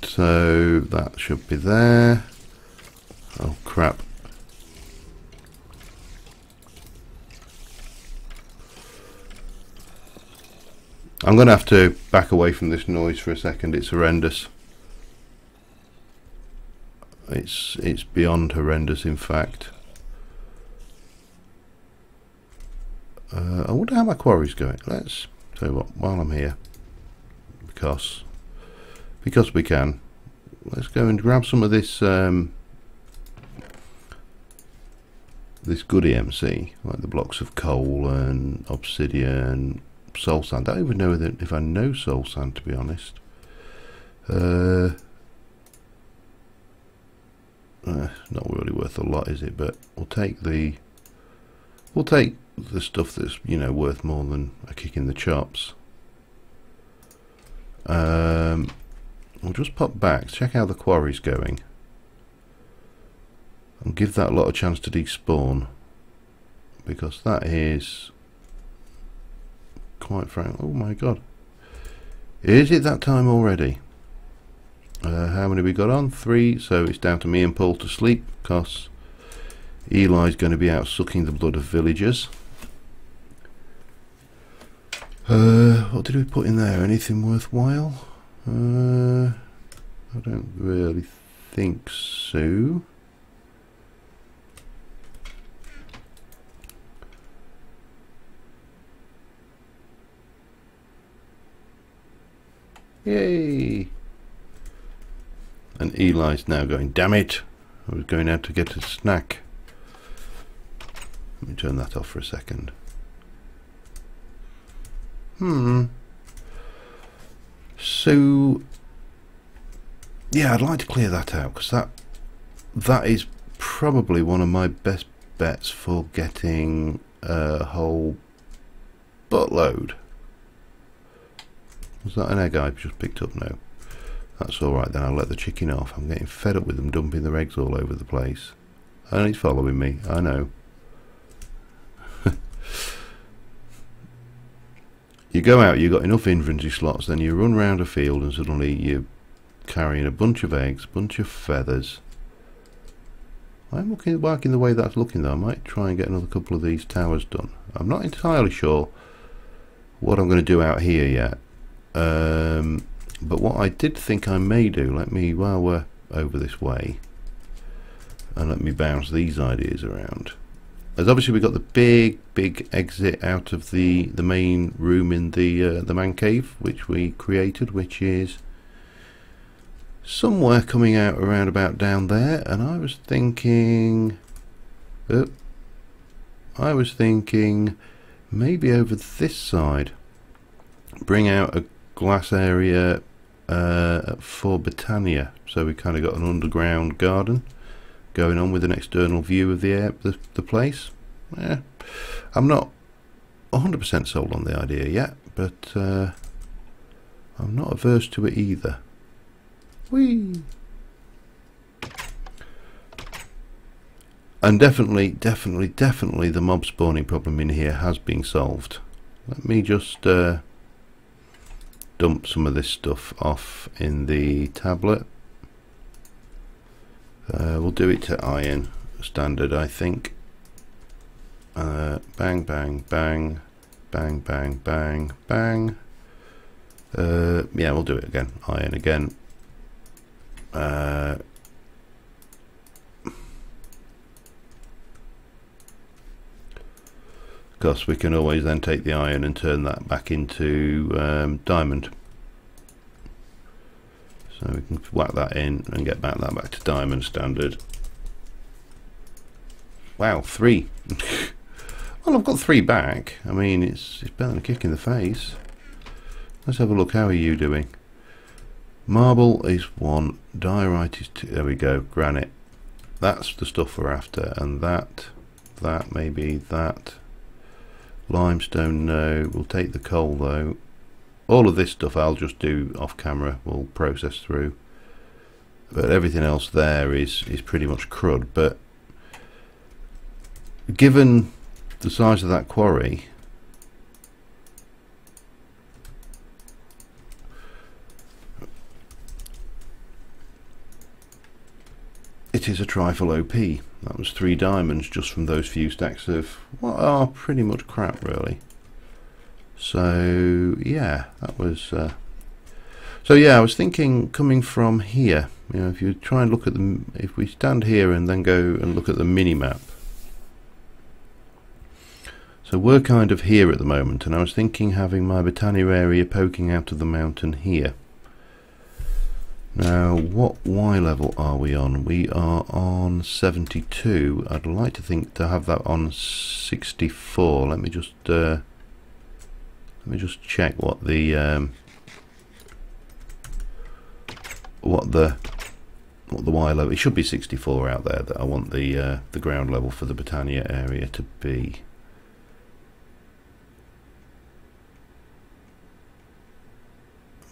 A: So that should be there. Oh crap. I'm going to have to back away from this noise for a second. It's horrendous. It's beyond horrendous, in fact. I wonder how my quarry's going. Let's tell you what, while I'm here, because we can, let's go and grab some of this this goody MC, like the blocks of coal and obsidian, soul sand. I don't even know if I know soul sand, to be honest. Not really worth a lot, is it? But we'll take the stuff that's, you know, worth more than a kick in the chops. We'll just pop back, check how the quarry's going, and give that a lot of chance to despawn, because that is, quite frankly, oh my god, is it that time already? How many we got on? 3, so it's down to me and Paul to sleep, because Eli's going to be out sucking the blood of villagers. What did we put in there? Anything worthwhile? I don't really think so. Yay! And Eli's now going, damn it, I was going out to get a snack. Let me turn that off for a second. So yeah, I'd like to clear that out, because that is probably one of my best bets for getting a whole buttload. Was that an egg I just picked up? No. That's alright then, I'll let the chicken off. I'm getting fed up with them dumping their eggs all over the place. And it's following me, I know. You go out, you've got enough inventory slots, then you run round a field and suddenly you're carrying a bunch of eggs, bunch of feathers. I'm liking the way that's looking though. I might try and get another couple of these towers done. I'm not entirely sure what I'm going to do out here yet. But what I did think I may do, while we're over this way, and let me bounce these ideas around. as obviously we've got the big exit out of the main room in the man cave, which we created, which is somewhere coming out around about down there. And I was thinking maybe over this side, bring out a glass area for Britannia, so we kind of got an underground garden going on with an external view of the place. Yeah, I'm not 100% sold on the idea yet, but I'm not averse to it either. Whee! And definitely the mob spawning problem in here has been solved. Let me just dump some of this stuff off in the tablet. We'll do it to iron standard, I think. Bang, bang, bang, bang, bang, bang, bang. Yeah, we'll do it again. Iron again. Of course, we can always then take the iron and turn that back into diamond. So we can whack that in and get that back to diamond standard. Wow, 3. Well, I've got 3 back. I mean, it's better than a kick in the face. Let's have a look. How are you doing? Marble is 1. Diorite is 2. There we go. Granite. That's the stuff we're after. And that maybe that. Limestone, no. We'll take the coal though. All of this stuff I'll just do off camera. We'll process through. But everything else there is pretty much crud. But given the size of that quarry, it is a trifle OP. That was 3 diamonds just from those few stacks of what are pretty much crap, really. So yeah, that was so yeah, I was thinking coming from here, you know, if you try and look at the, if we stand here and then go and look at the mini map. So we're kind of here at the moment, and I was thinking having my Britannia area poking out of the mountain here. Now, what Y level are we on? We are on 72. I'd like to think to have that on 64. Let me just check what the Y level. It should be 64 out there. That I want the ground level for the Britannia area to be.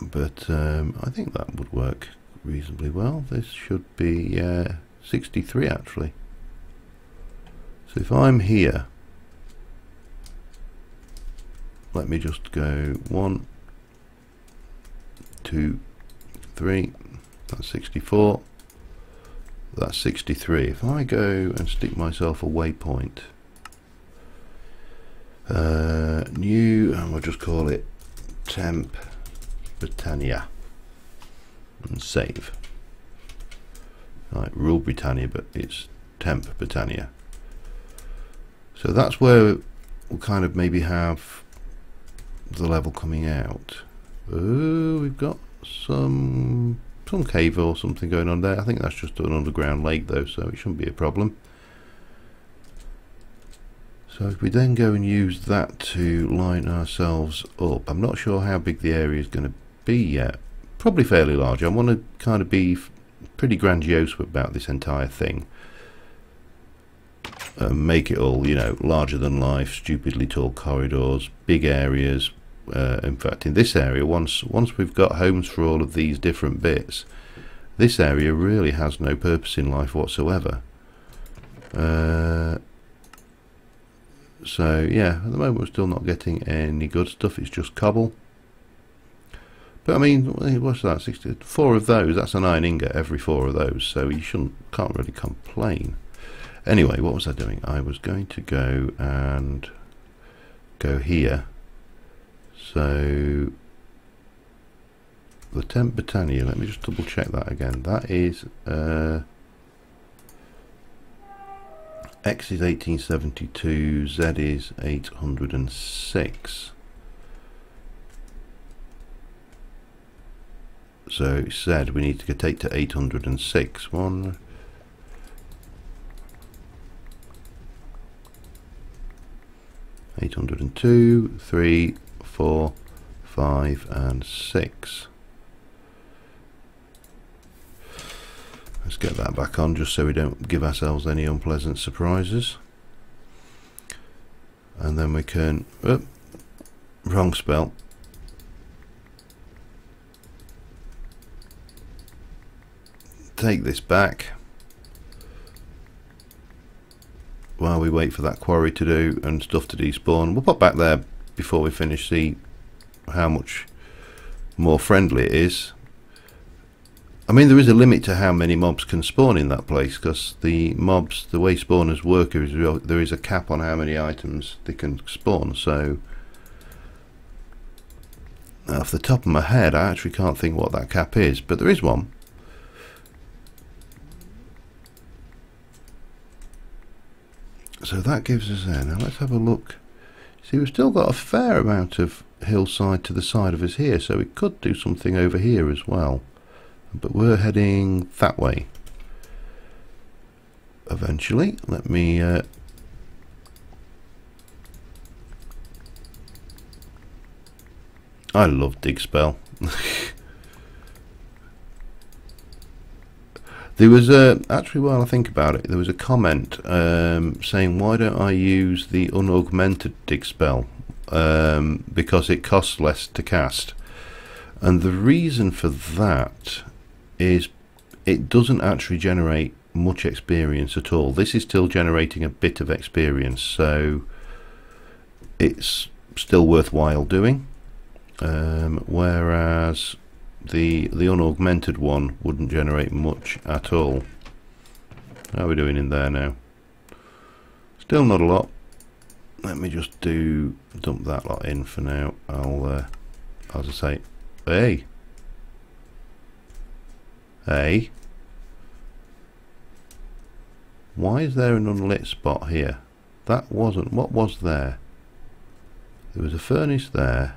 A: But I think that would work reasonably well. This should be 63 actually. So if I'm here, let me just go 1, 2, 3. That's 64. That's 63. If I go and stick myself a waypoint, new, and we'll just call it temp Britannia, and save. Right, rule Britannia, but it's temp Britannia. So that's where we'll kind of maybe have the level coming out. Oh, we've got some cave or something going on there. I think that's just an underground lake though, so it shouldn't be a problem. So if we then go and use that to line ourselves up, I'm not sure how big the area is going to be yet. Probably fairly large. I want to kind of be pretty grandiose about this entire thing. Make it all, you know, larger than life, stupidly tall corridors, big areas. In fact, in this area, once we've got homes for all of these different bits, this area really has no purpose in life whatsoever. So yeah, at the moment we're still not getting any good stuff. It's just cobble. But I mean, what's that? 64 of those. That's an iron ingot every 4 of those. So you can't really complain. Anyway, what was I doing? I was going to go and go here. So the temp Britannia. Let me just double check that again. That is X is 1872, Z is 806. So Z we need to take to 806. 1, 802, 3, 4, 5 and 6. Let's get that back on just so we don't give ourselves any unpleasant surprises. And then we can, wrong spell. Take this back while we wait for that quarry to do and stuff to despawn. We'll pop back there before we finish, see how much more friendly it is. I mean, there is a limit to how many mobs can spawn in that place, because the mobs, the way spawners work, is there is a cap on how many items they can spawn. So off the top of my head I actually can't think what that cap is, but there is one. So that gives us there. Now let's have a look. See, we've still got a fair amount of hillside to the side of us here, so we could do something over here as well. But we're heading that way eventually. Let me I love dig spell. There was actually, while I think about it, there was a comment saying, why don't I use the unaugmented dig spell, because it costs less to cast. And the reason for that is it doesn't actually generate much experience at all. This is still generating a bit of experience, so it's still worthwhile doing, whereas the unaugmented one wouldn't generate much at all. How are we doing in there now? Still not a lot. Let me just dump that lot in for now. I'll as I say, hey, why is there an unlit spot here? That wasn't, what was there? There was a furnace there.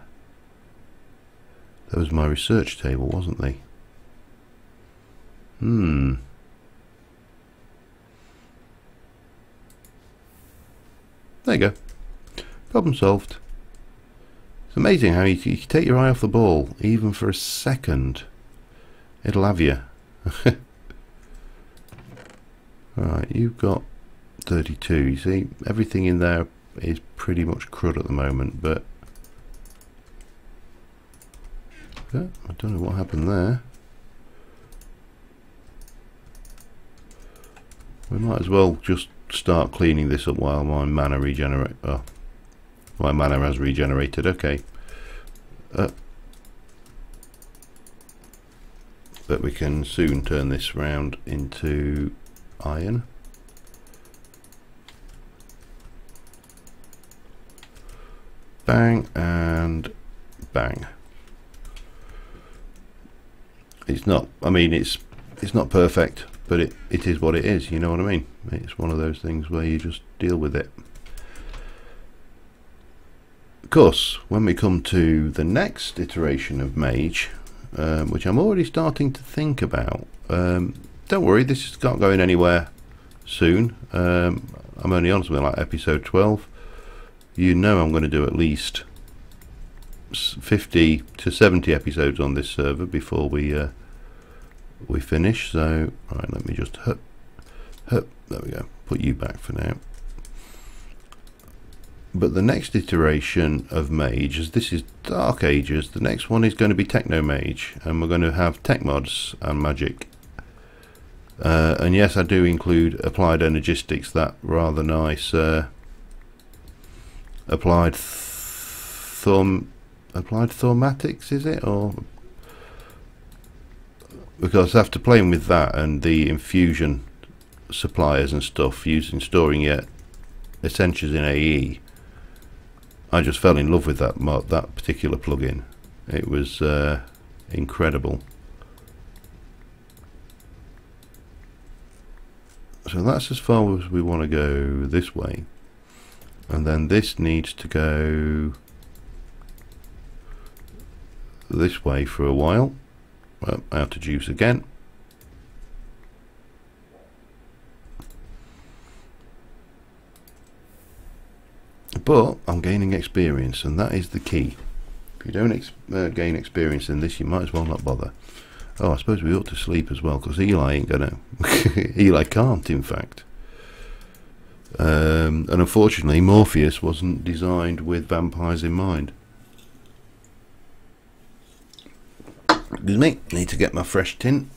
A: That was my research table, wasn't they? There you go. Problem solved. It's amazing how you take your eye off the ball, even for a second. It'll have you. Right, you've got 32. You see, everything in there is pretty much crud at the moment, but I don't know what happened there. We might as well just start cleaning this up while my mana regenerate. Oh, my mana has regenerated. Okay. But we can soon turn this round into iron. Bang and bang. It's not, I mean, it's not perfect, but it is what it is, you know what I mean? It's one of those things where you just deal with it. Of course, when we come to the next iteration of Mage, which I'm already starting to think about, don't worry, this is not going anywhere soon. I'm only on something like episode 12. You know I'm going to do at least 50 to 70 episodes on this server before we finish. So right, let me just there we go, put you back for now. But the next iteration of Mage, as this is Dark Ages, the next one is going to be Techno Mage, and we're going to have tech mods and magic. And yes, I do include applied energistics, that rather nice applied thaumatic, is it? Or because after playing with that and the infusion suppliers and stuff, storing your essentials in AE, I just fell in love with that particular plugin. It was incredible. So that's as far as we want to go this way. And then this needs to go this way for a while. Well, out of juice again. But I'm gaining experience, and that is the key. If you don't gain experience in this, you might as well not bother. Oh, I suppose we ought to sleep as well, because Eli ain't gonna. Eli can't, in fact. And unfortunately, Morpheus wasn't designed with vampires in mind. Excuse me, need to get my fresh tin.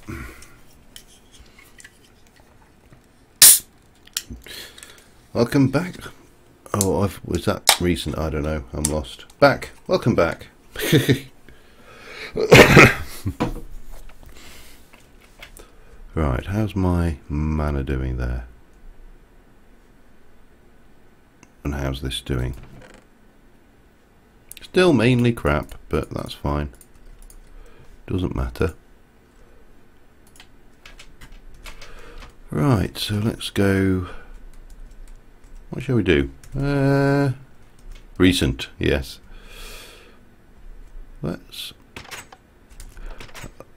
A: Welcome back. Oh, was that recent? I don't know. I'm lost. Back. Welcome back. Right, how's my mana doing there? And how's this doing? Still mainly crap, but that's fine. Doesn't matter. Right, so let's go. What shall we do? Recent, yes. Let's.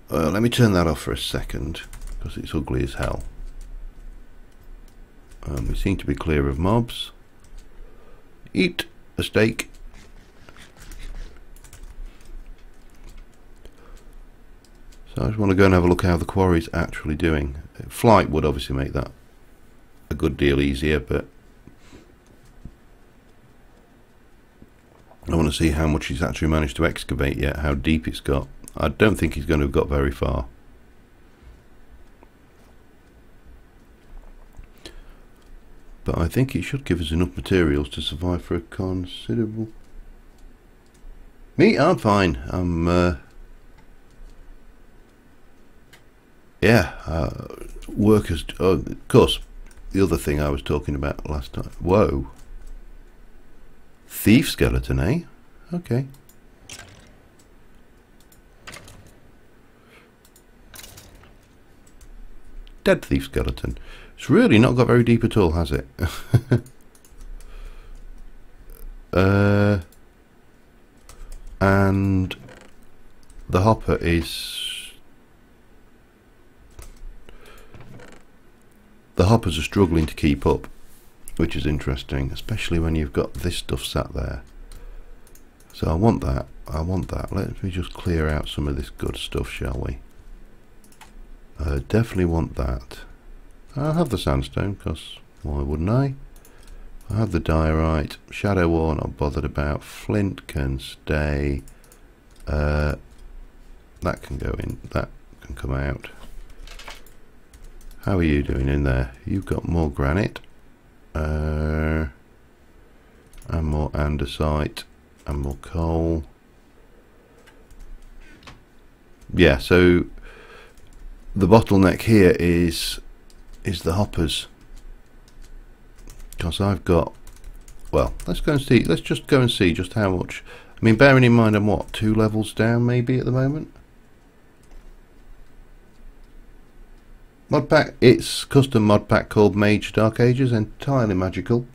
A: Let me turn that off for a second, because it's ugly as hell. We seem to be clear of mobs. Eat a steak. So I just want to go and have a look how the quarry's actually doing. Flight would obviously make that a good deal easier, but I want to see how much he's actually managed to excavate yet, how deep it's got. I don't think he's going to have got very far. But I think it should give us enough materials to survive for a considerable... Me? I'm fine. I'm... yeah, workers... Oh, of course, the other thing I was talking about last time. Whoa. Thief skeleton, eh? Okay. Dead thief skeleton. It's really not got very deep at all, has it? And the hopper is... The hoppers are struggling to keep up, which is interesting, especially when you've got this stuff sat there. So I want that. I want that. Let me just clear out some of this good stuff, shall we? I definitely want that. I'll have the sandstone, because why wouldn't I? I have the diorite. Shadow ore, not bothered about. Flint can stay. That can go in. That can come out. How are you doing in there? You've got more granite. And more andesite. And more coal. Yeah, so the bottleneck here is the hoppers, because I've got, well, let's go and see, let's just go and see just how much. I mean, bearing in mind I'm what, 2 levels down maybe at the moment. Mod pack, it's custom mod pack called Mage Dark Ages, entirely magical.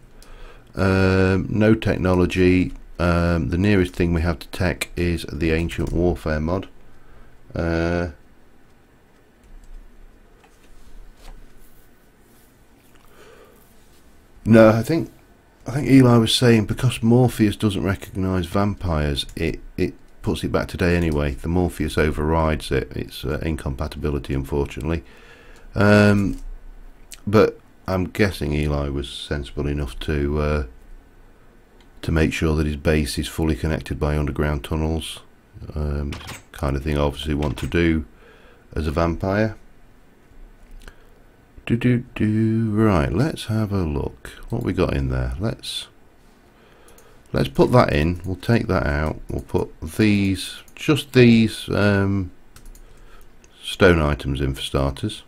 A: No technology. The nearest thing we have to tech is the Ancient Warfare mod. No, I think Eli was saying because Morpheus doesn't recognise vampires, it puts it back today anyway. The Morpheus overrides it. It's incompatibility, unfortunately. But I'm guessing Eli was sensible enough to make sure that his base is fully connected by underground tunnels. Kind of thing I obviously want to do as a vampire. Right, let's have a look. What we got in there? Let's put that in. We'll take that out. We'll put these, just these stone items in for starters.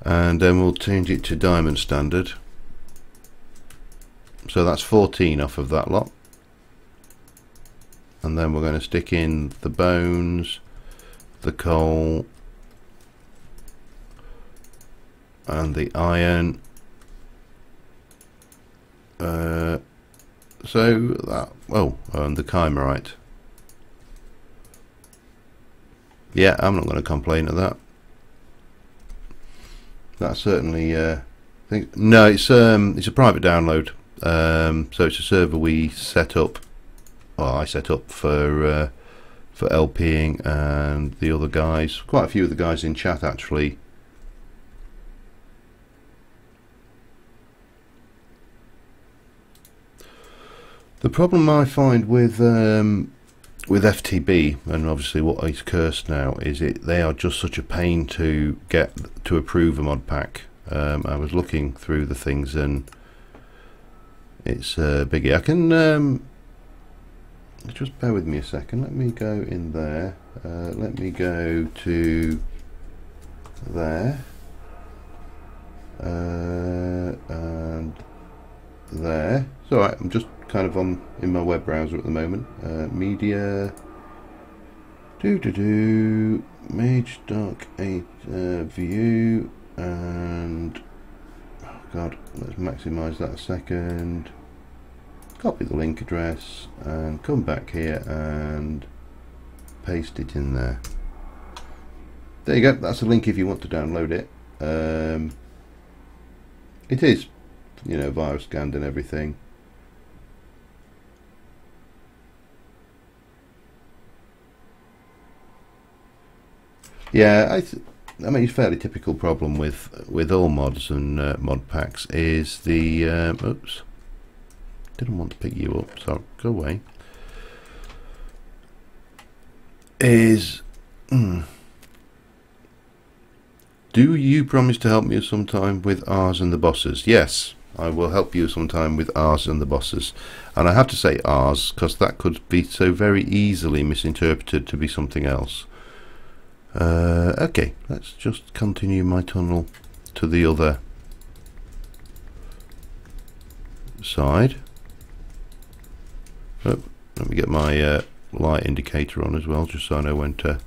A: And then we'll change it to diamond standard. So that's 14 off of that lot. And then we're going to stick in the bones, the coal, and the iron. So that, and the chimerite. Yeah, I'm not going to complain at that. That's certainly no, it's a private download. So it's a server we set up, well, I set up for LPing, and the other guys, quite a few of the guys in chat actually. The problem I find with FTB, and obviously what is cursed now, is they are just such a pain to get to approve a mod pack. I was looking through the things and it's biggie. I can just bear with me a second. Let me go in there. Let me go to there and there. It's alright, I'm just kind of in my web browser at the moment. Media Mage Dark 8 view, and oh god, let's maximize that a second. Copy the link address and come back here and paste it in there. There you go, that's a link if you want to download it. It is, you know, virus scanned and everything. Yeah, I mean, it's a fairly typical problem with all mods and mod packs is the oops, didn't want to pick you up, so go away. Is do you promise to help me sometime with ours and the bosses? Yes, I will help you sometime with ours and the bosses. And I have to say ours because that could be so very easily misinterpreted to be something else. Okay, let's just continue my tunnel to the other side. Oh, let me get my light indicator on as well, just so I know when to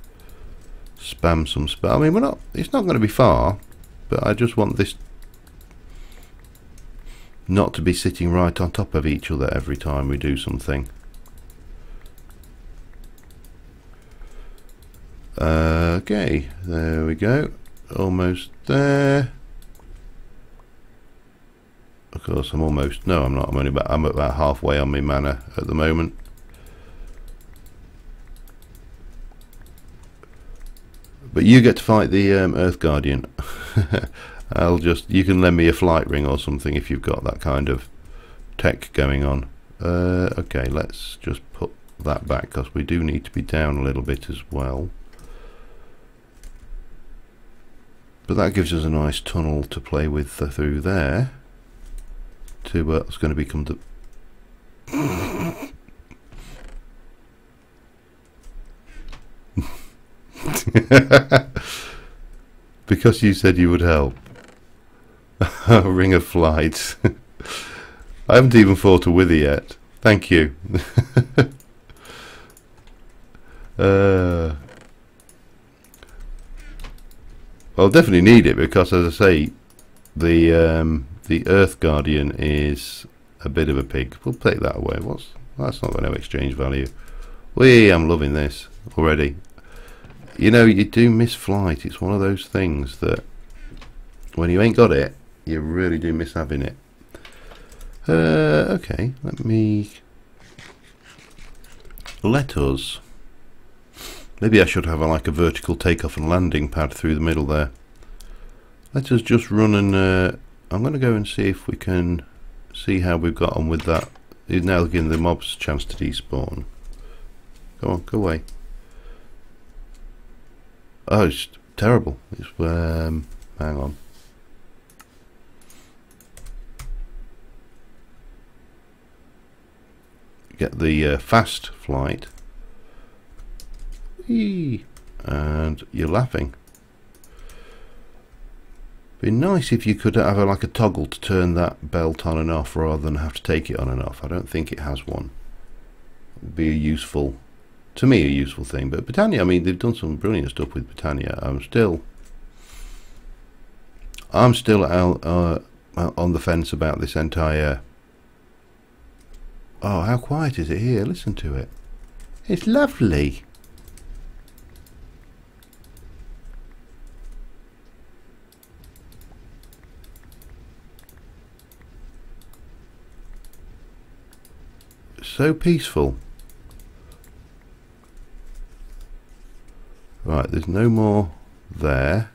A: spam some spell. I mean, it's not going to be far, but I just want this not to be sitting right on top of each other every time we do something. Okay, there we go, almost there. Of course, I'm almost, no, I'm not. I'm about halfway on my mana at the moment. But you get to fight the Earth Guardian. You can lend me a flight ring or something if you've got that kind of tech going on. Okay, let's just put that back because we do need to be down a little bit as well. But that gives us a nice tunnel to play with through there to what's going to become the because you said you would help. Ring of Flight. I haven't even fought a wither yet. Thank you. I'll definitely need it because, as I say, the Earth Guardian is a bit of a pig. We'll take that away. That's not going to exchange value. I'm loving this already. You know, you do miss flight. It's one of those things that when you ain't got it, you really do miss having it. Okay, let us. Maybe I should have like a vertical takeoff and landing pad through the middle there. Let us just run and I'm going to go and see if we can see how we've got on with that. It's now giving the mobs a chance to despawn. Go on, go away. Oh, it's terrible. It's hang on. Get the fast flight. And you're laughing. Be nice if you could have like a toggle to turn that belt on and off rather than have to take it on and off. I don't think it has one. It'd be a useful, to me, a useful thing. But Britannia, I mean, they've done some brilliant stuff with Britannia. I'm still on the fence about this entire... Oh, how quiet is it here? Listen to it. It's lovely. So peaceful. Right, there's no more there.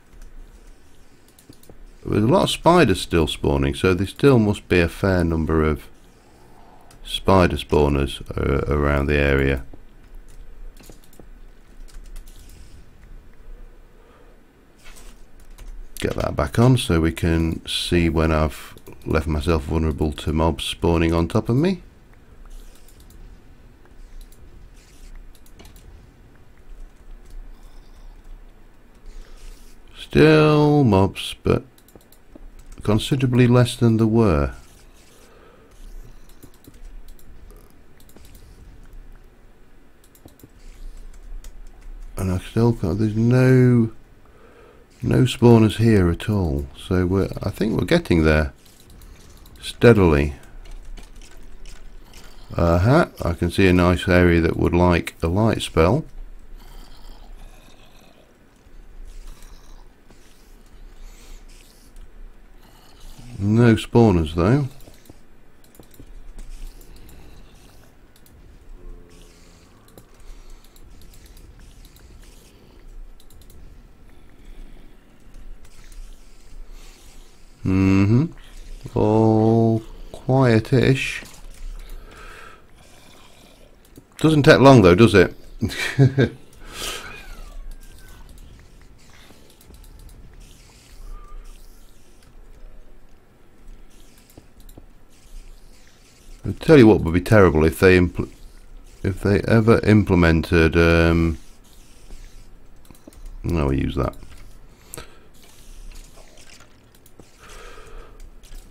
A: There's a lot of spiders still spawning, so there still must be a fair number of spider spawners around the area. Get that back on so we can see when I've left myself vulnerable to mobs spawning on top of me. Still mobs, but considerably less than there were. And I still can't, there's no spawners here at all, so I think we're getting there steadily. I can see a nice area that would like a light spell. No spawners though. All quietish. Doesn't take long though, does it? I'll tell you what would be terrible if they ever implemented no, we use that.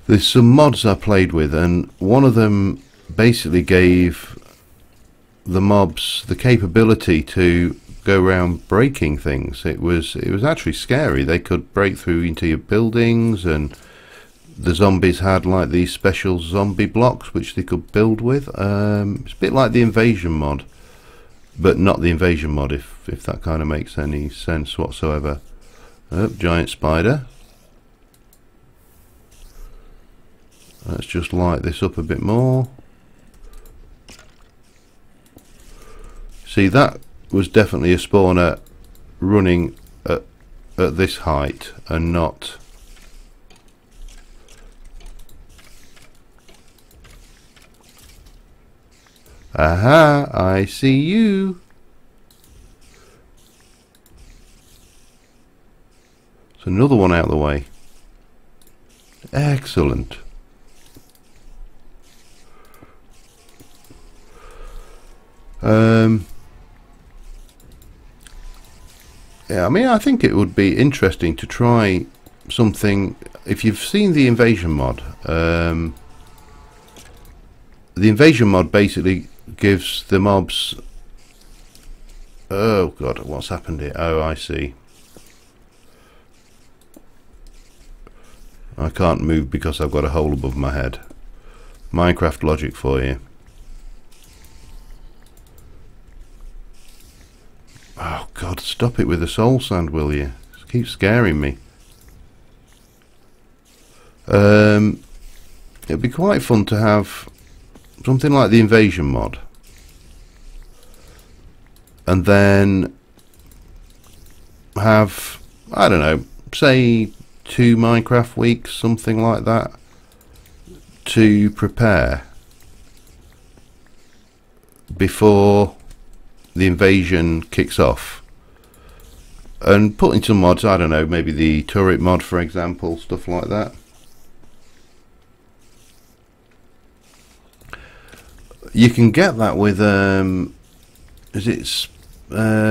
A: There's some mods I played with, and one of them basically gave the mobs the capability to go around breaking things. It was actually scary. They could break through into your buildings, and the zombies had like these special zombie blocks which they could build with. It's a bit like the invasion mod, but not the invasion mod, if that kind of makes any sense whatsoever. Oh, giant spider. Let's just light this up a bit more. See, that was definitely a spawner running at this height and not... Aha, I see you. So another one out of the way. Excellent. Yeah, I mean, I think it would be interesting to try something. If you've seen the invasion mod, the invasion mod basically gives the mobs... Oh god, what's happened here? Oh, I see. I can't move because I've got a hole above my head. Minecraft logic for you. Oh god, stop it with the soul sand, will you? It keeps scaring me. It'd be quite fun to have something like the invasion mod, and then have, I don't know, say 2 Minecraft weeks, something like that, to prepare before the invasion kicks off, and put in some mods. I don't know, maybe the turret mod, for example, stuff like that. You can get that with is it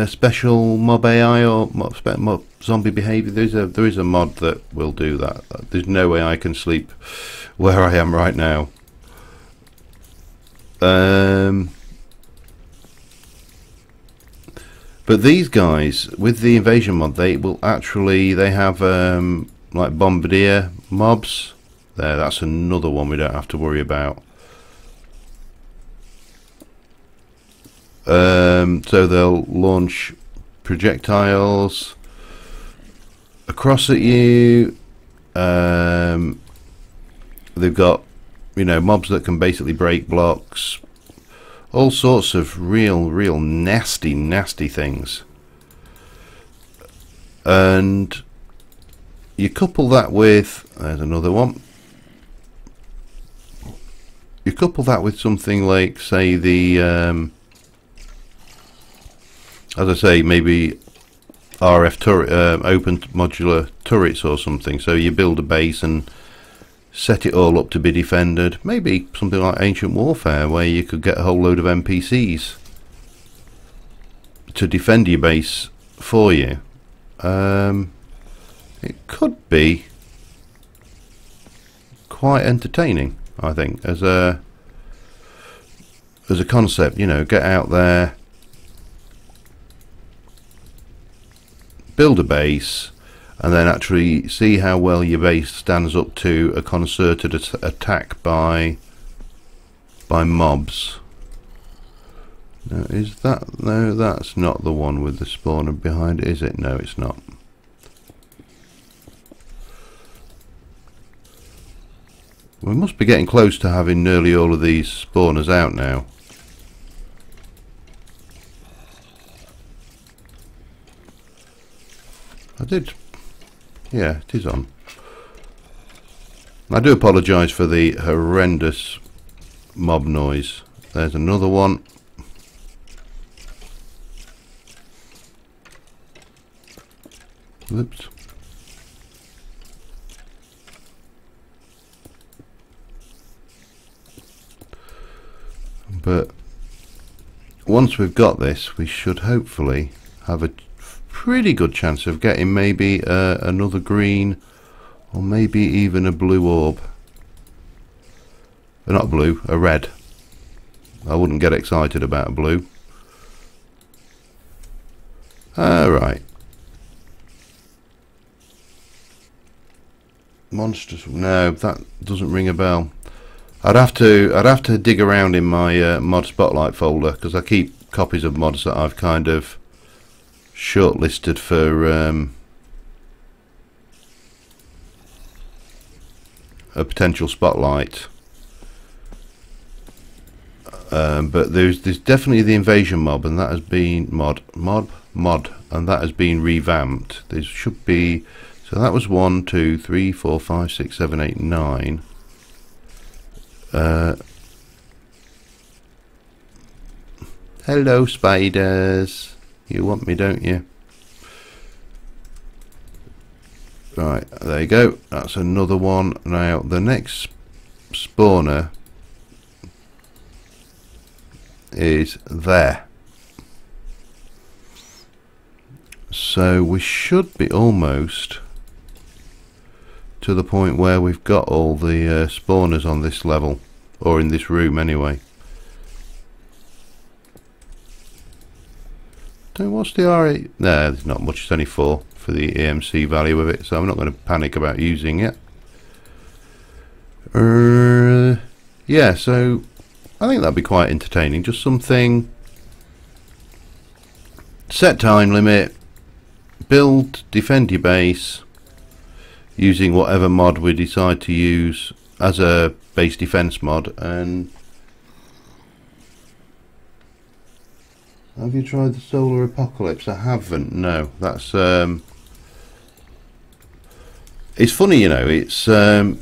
A: special mob AI or mob zombie behavior? There is a mod that will do that. There's no way I can sleep where I am right now. But these guys with the invasion mod, they have like bombardier mobs. There, that's another one we don't have to worry about. So they'll launch projectiles across at you. They've got, you know, mobs that can basically break blocks. All sorts of real nasty things. And you couple that with, there's another one. You couple that with something like, say, the, as I say, maybe RF turret, open modular turrets or something. So you build a base and set it all up to be defended. Maybe something like Ancient Warfare, where you could get a whole load of NPCs to defend your base for you. It could be quite entertaining, I think, as a concept. You know, get out there, build a base, and then actually see how well your base stands up to a concerted attack by mobs. Now, is that, no, that's not the one with the spawner behind it, is it? No, it's not. We must be getting close to having nearly all of these spawners out now. I did. Yeah, it is on. I do apologise for the horrendous mob noise. There's another one. Whoops. But once we've got this, we should hopefully have a pretty good chance of getting maybe another green, or maybe even a blue orb. Not blue, a red. I wouldn't get excited about a blue. Alright. Monsters. No, that doesn't ring a bell. I'd have to dig around in my mod spotlight folder, because I keep copies of mods that I've kind of shortlisted for a potential spotlight. But there's definitely the invasion mob, and that has been mod, and that has been revamped. There should be, so that was 1, 2, 3, 4, 5, 6, 7, 8, 9. Hello, spiders. You want me, don't you? Right, there you go. That's another one. Now, the next spawner is there. So we should be almost to the point where we've got all the spawners on this level, or in this room anyway. What's the R8? No, there's not much. It's only 4 for the EMC value of it, so I'm not going to panic about using it. Yeah, so I think that'd be quite entertaining. Just something, set time limit, build, defend your base using whatever mod we decide to use as a base defense mod. And have you tried the solar apocalypse? I haven't. No, that's it's funny, you know. It's and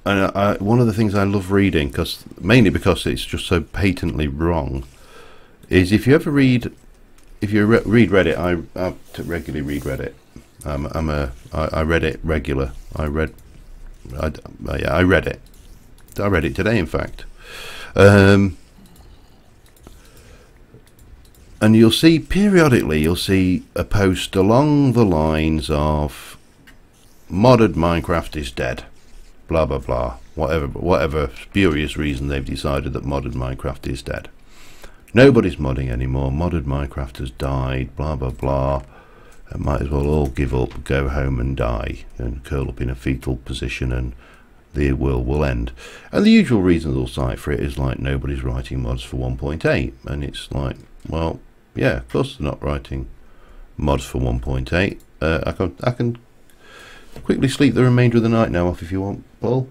A: one of the things I love reading, mainly because it's just so patently wrong, is if you ever read, read Reddit. I regularly read Reddit. I read it regular. I read it. I read it today, in fact. And you'll see periodically, you'll see a post along the lines of modded Minecraft is dead, blah blah blah, whatever spurious reason they've decided that modded Minecraft is dead. Nobody's modding anymore. Modded Minecraft has died, blah blah blah. might as well all give up, go home and die, and curl up in a fetal position, and the world will end. And the usual reason they'll cite for it is like, nobody's writing mods for 1.8, and it's like, well, yeah, of course they're not writing mods for 1.8. I can quickly sleep the remainder of the night now off if you want, Paul.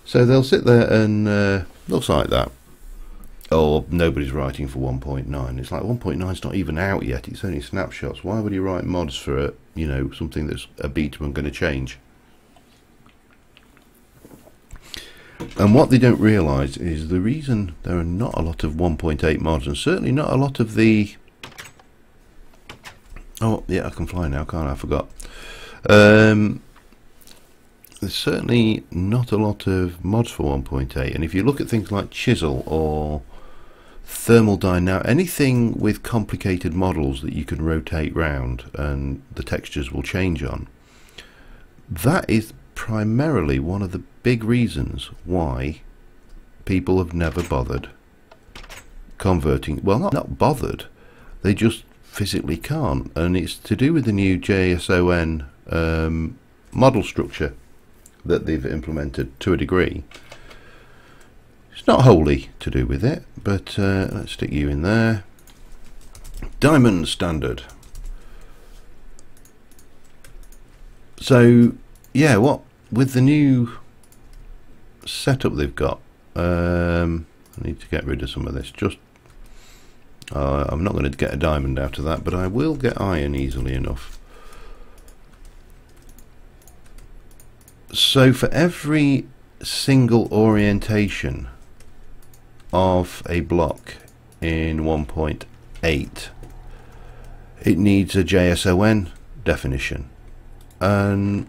A: So they'll sit there and they'll cite that. Or nobody's writing for 1.9. It's like 1.9 is not even out yet. It's only snapshots. Why would you write mods for something that's a beta and going to change? And what they don't realise is the reason there are not a lot of 1.8 mods, and certainly not a lot of the... Oh yeah, I can fly now, can't I? I forgot. There's certainly not a lot of mods for 1.8, and if you look at things like Chisel or Thermal Dynamic, anything with complicated models that you can rotate round and the textures will change on, that is primarily one of the big reasons why people have never bothered converting. Well, not bothered, they just physically can't, and it's to do with the new JSON model structure that they've implemented to a degree. It's not wholly to do with it, but let's stick you in there. Diamond standard. So yeah, what with the new setup they've got, I need to get rid of some of this. Just I'm not going to get a diamond out of that, but I will get iron easily enough. So for every single orientation of a block in 1.8, it needs a JSON definition, and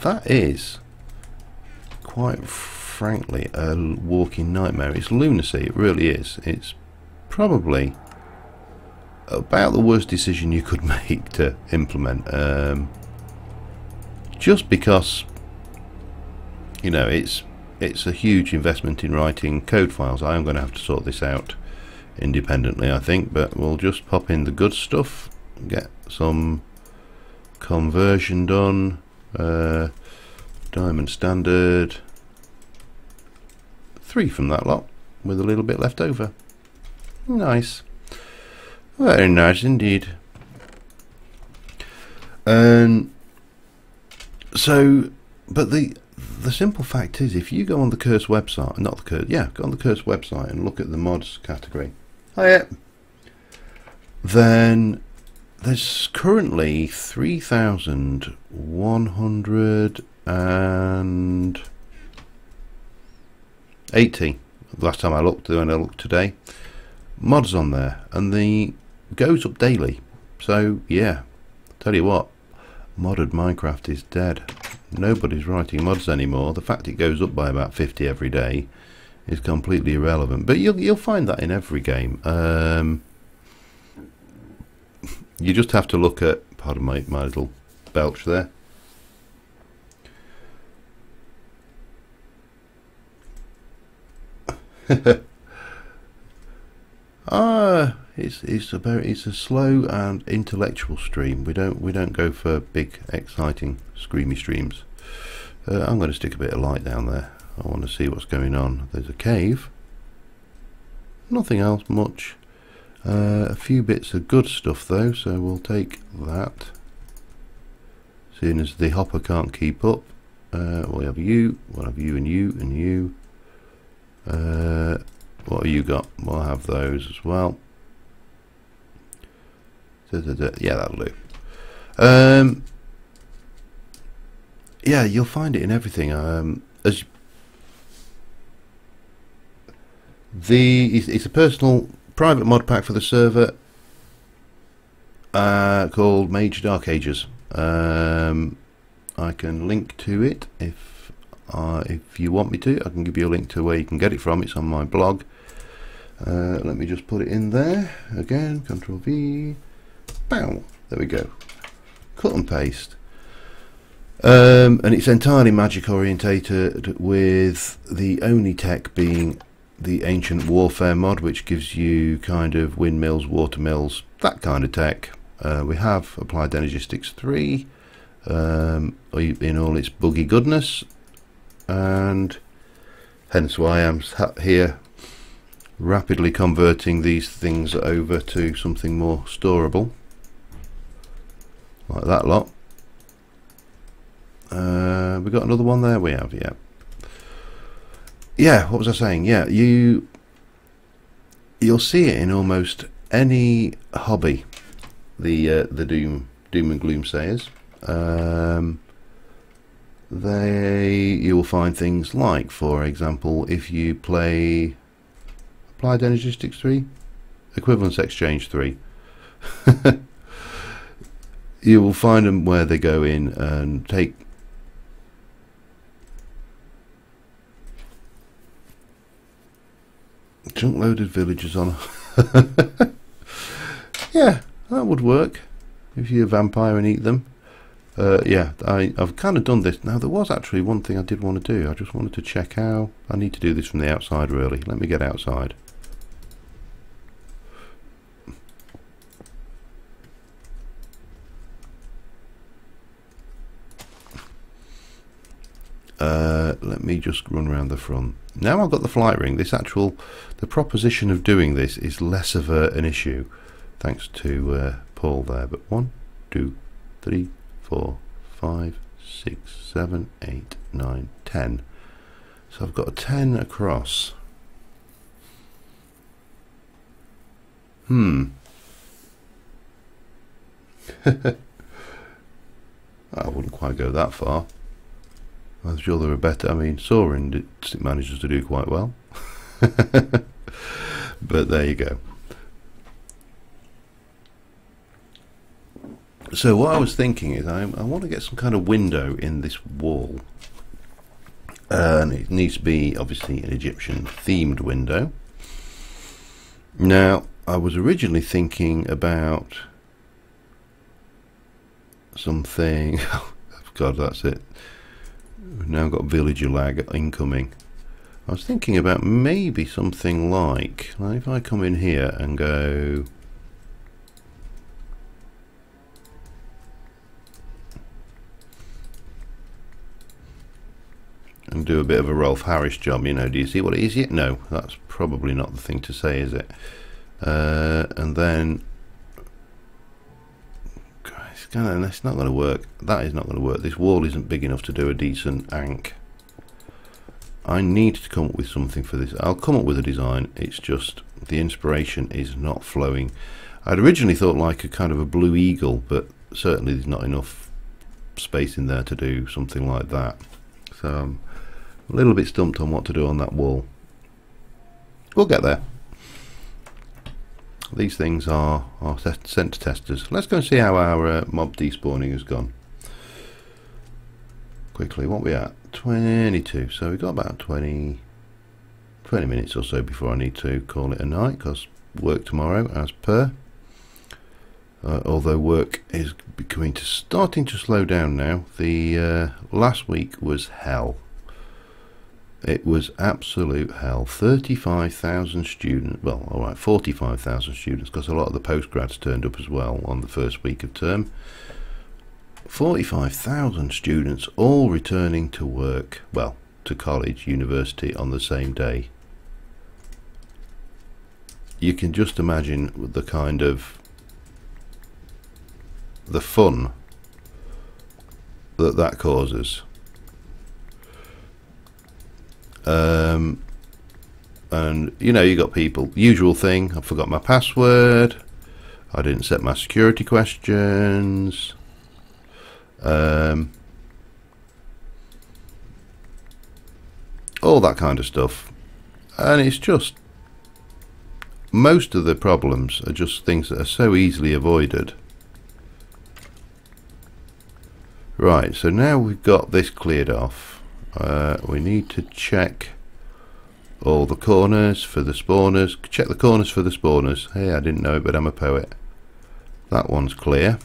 A: that is quite frankly a walking nightmare. It's lunacy, it really is. It's probably about the worst decision you could make to implement, just because it's a huge investment in writing code files. I am going to have to sort this out independently, I think, but we'll just pop in the good stuff, get some conversion done. Diamond standard, 3 from that lot with a little bit left over. Nice, very nice indeed. And so, but the simple fact is, if you go on the Curse website, not the Curse, yeah, go on the Curse website and look at the mods category, then there's currently 3,180. Last time I looked, when I looked today, mods on there, and the goes up daily. So yeah, tell you what, modded Minecraft is dead. Nobody's writing mods anymore. The fact it goes up by about 50 every day is completely irrelevant. But you'll find that in every game. You just have to look at, pardon my little belch there. It's a slow and intellectual stream. We don't go for big, exciting, screamy streams. I'm going to stick a bit of light down there. I want to see what's going on. There's a cave. Nothing else much. A few bits of good stuff though, so we'll take that. Seeing as the hopper can't keep up, we'll have you and you and you. What have you got? We'll have those as well. Yeah, that'll do. Yeah, you'll find it in everything. It's a personal private mod pack for the server called Mage Dark Ages. I can link to it if you want me to. I can give you a link to where you can get it from. It's on my blog. Let me just put it in there again. Control V. Bow. There we go. Cut and paste. And it's entirely magic orientated, with the only tech being the Ancient Warfare mod, which gives you kind of windmills, water mills, that kind of tech. We have applied Energistics 3 in all its buggy goodness, and hence why I'm sat here rapidly converting these things over to something more storable, like that lot. We got another one there. We have, yeah. What was I saying? Yeah, you'll see it in almost any hobby. The doom and gloom sayers. You will find things like, for example, if you play Applied Energistics 3, Equivalence Exchange 3, you will find them where they go in and take chunk loaded villagers on. Yeah, that would work if you vampire and eat them. Yeah, I've kind of done this. Now, there was actually one thing I did want to do. I just wanted to check how I need to do this from the outside, really. Let me get outside. Let me just run around the front. Now I've got the flight ring, the proposition of doing this is less of an issue, thanks to Paul there. But 1, 2, 3, 4, 5, 6, 7, 8, 9, 10. So I've got a 10 across. I wouldn't quite go that far. I'm sure there are better. I mean, Soaring manages to do quite well. But there you go. So what I was thinking is I want to get some kind of window in this wall. And it needs to be, obviously, an Egyptian themed window. Now, I was originally thinking about something... God, that's it. We've now got villager lag incoming. I was thinking about maybe something like if I come in here and go and do a bit of a Rolf Harris job, you know. Do you see what it is yet? No, that's probably not the thing to say, is it? And then it's not going to work. That is not going to work. This wall isn't big enough to do a decent ank. I need to come up with something for this. I'll come up with a design. It's just the inspiration is not flowing. I'd originally thought like a kind of a blue eagle, but certainly there's not enough space in there to do something like that. So I'm a little bit stumped on what to do on that wall. We'll get there. These things are scent testers. Let's go and see how our mob despawning has gone. Quickly, what are we at? 22. So we've got about 20 minutes or so before I need to call it a night, because work tomorrow as per. Although work is starting to slow down now. The last week was hell. It was absolute hell. 35,000 students, well, alright, 45,000 students, because a lot of the postgrads turned up as well on the first week of term. 45,000 students all returning to work, well, to college, university on the same day. You can just imagine the kind of the fun that causes. And you know, you got people, usual thing, I forgot my password, I didn't set my security questions, all that kind of stuff. And it's just, most of the problems are just things that are so easily avoided. Right, so now we've got this cleared off. We need to check all the corners for the spawners. Check the corners for the spawners. Hey, I didn't know it, but I'm a poet. That one's clear.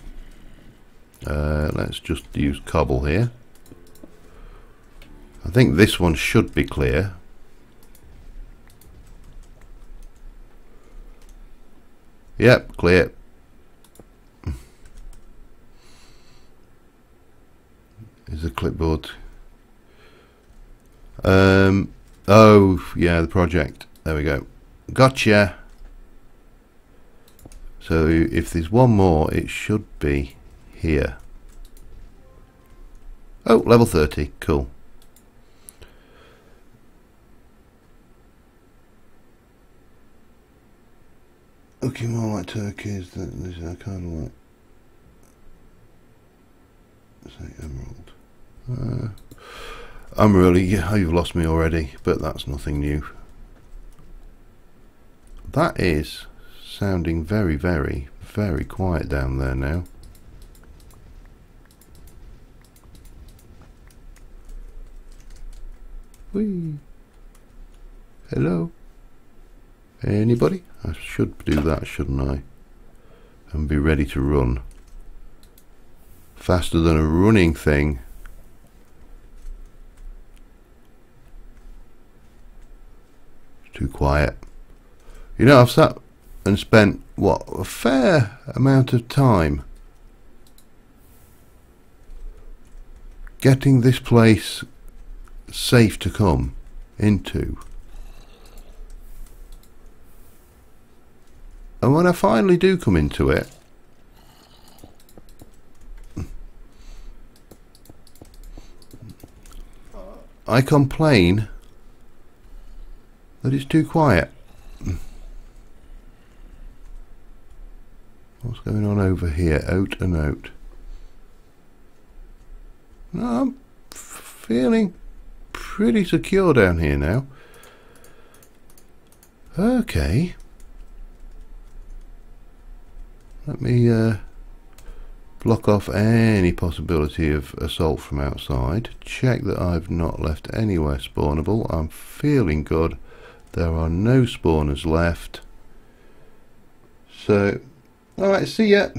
A: Let's just use cobble here. I think this one should be clear. Yep, clear. clipboard. Oh yeah, the project. There we go. Gotcha. So if there's one more, it should be here. Oh, level 30. Cool. Looking more like turkeys than this. I kind of like. Say emerald. I'm really. Yeah, you've lost me already, but that's nothing new. That is sounding very, very, very quiet down there now. Whee! Hello? Anybody? I should do that, shouldn't I? And be ready to run. Faster than a running thing. It's too quiet. You know, I've sat and spent, what, a fair amount of time getting this place safe to come into. And when I finally do come into it, I complain that it's too quiet. What's going on over here? Out and out. No, I'm feeling pretty secure down here now. Okay. Let me block off any possibility of assault from outside. Check that I've not left anywhere spawnable. I'm feeling good. There are no spawners left. So, alright, see ya.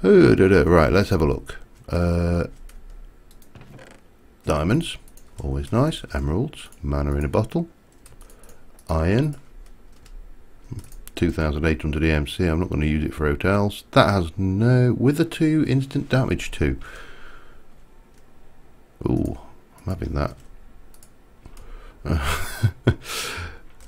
A: Right, let's have a look. Diamonds, always nice. Emeralds, mana in a bottle. Iron, 2,800 EMC. I'm not going to use it for hotels. That has no wither 2, instant damage 2. Ooh, I'm having that.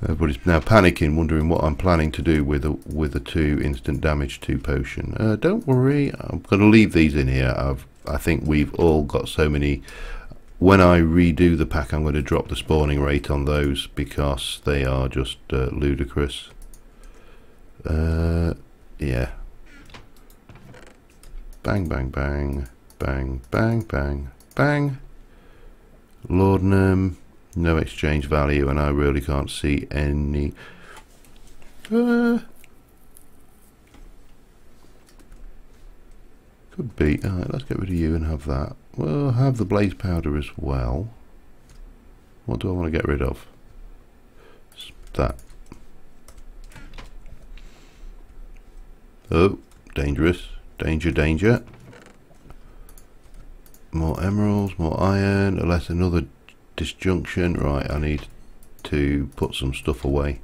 A: Everybody's now panicking, wondering what I'm planning to do with a 2 instant damage 2 potion. Don't worry, I'm going to leave these in here. I think we've all got so many. When I redo the pack, I'm going to drop the spawning rate on those because they are just ludicrous. Yeah. Bang, bang, bang, bang, bang, bang, bang. Laudanum, no exchange value, and I really can't see any. Could be. Alright, let's get rid of you and have that. We'll have the blaze powder as well. What do I want to get rid of? That. Oh, dangerous. Danger, danger. More emeralds, more iron, unless another disjunction. Right, I need to put some stuff away.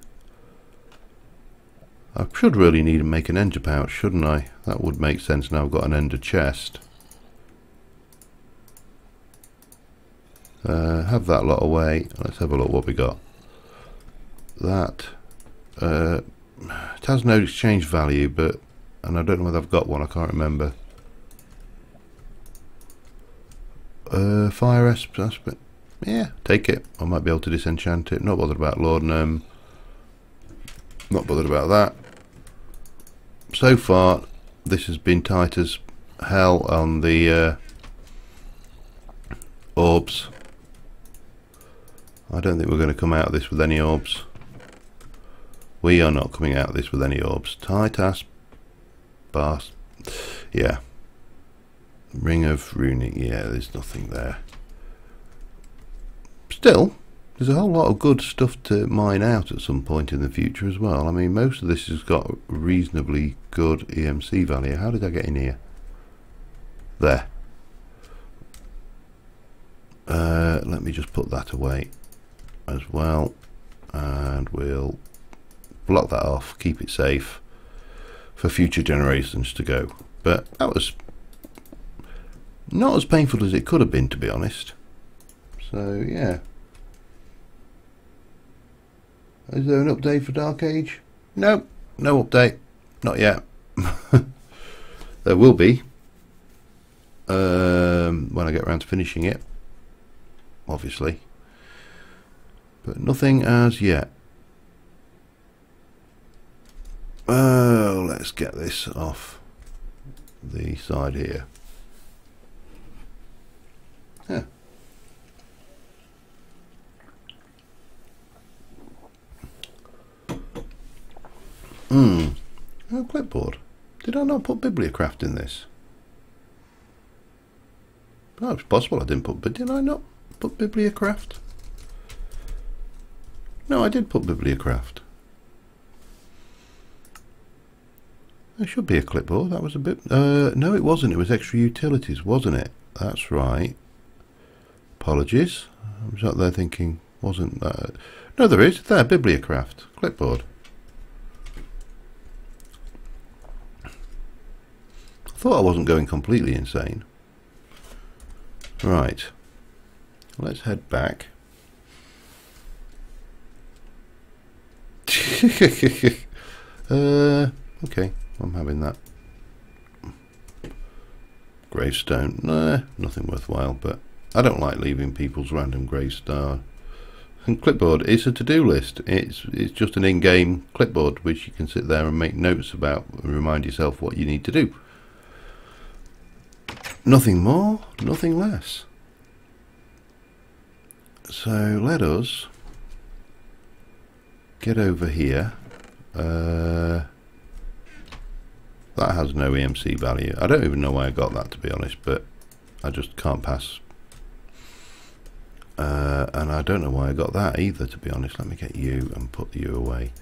A: I should really need to make an ender pouch, shouldn't I? That would make sense now I've got an ender chest. Have that lot away. Let's have a look what we got. That it has no exchange value, but and I don't know whether I've got one, I can't remember. Fire aspect. Yeah, take it. I might be able to disenchant it. Not bothered about laudanum. Not bothered about that. So far, this has been tight as hell on the orbs. I don't think we're going to come out of this with any orbs. We are not coming out of this with any orbs. Tight ass bars. Yeah. Ring of runic. Yeah, there's nothing there. Still, there's a whole lot of good stuff to mine out at some point in the future as well. I mean, most of this has got reasonably good EMC value. How did I get in here? There. Let me just put that away as well, and we'll block that off, keep it safe for future generations to go. But that was Not as painful as it could have been, to be honest. So yeah. Is there an update for Dark Age? No, no update. Not yet. There will be when I get around to finishing it, obviously, but nothing as yet. Let's get this off the side here. Yeah. Oh, clipboard. Did I not put Bibliocraft in this? Oh, it's possible I didn't put, but did I not put Bibliocraft? No, I did put Bibliocraft. There should be a clipboard. That was a bit... no, it wasn't. It was extra utilities, wasn't it? That's right. Apologies. I was out there thinking, wasn't that... No, there is. There, Bibliocraft. Clipboard. Thought I wasn't going completely insane. Right, let's head back. Okay, I'm having that. Gravestone, nah, nothing worthwhile, but I don't like leaving people's random gravestone. And clipboard is a to-do list. It's just an in-game clipboard which you can sit there and make notes about and remind yourself what you need to do. Nothing more, nothing less. So let us get over here. That has no EMC value. I don't even know why I got that, to be honest, but I just can't pass. And I don't know why I got that either, to be honest. Let me get you and put you away.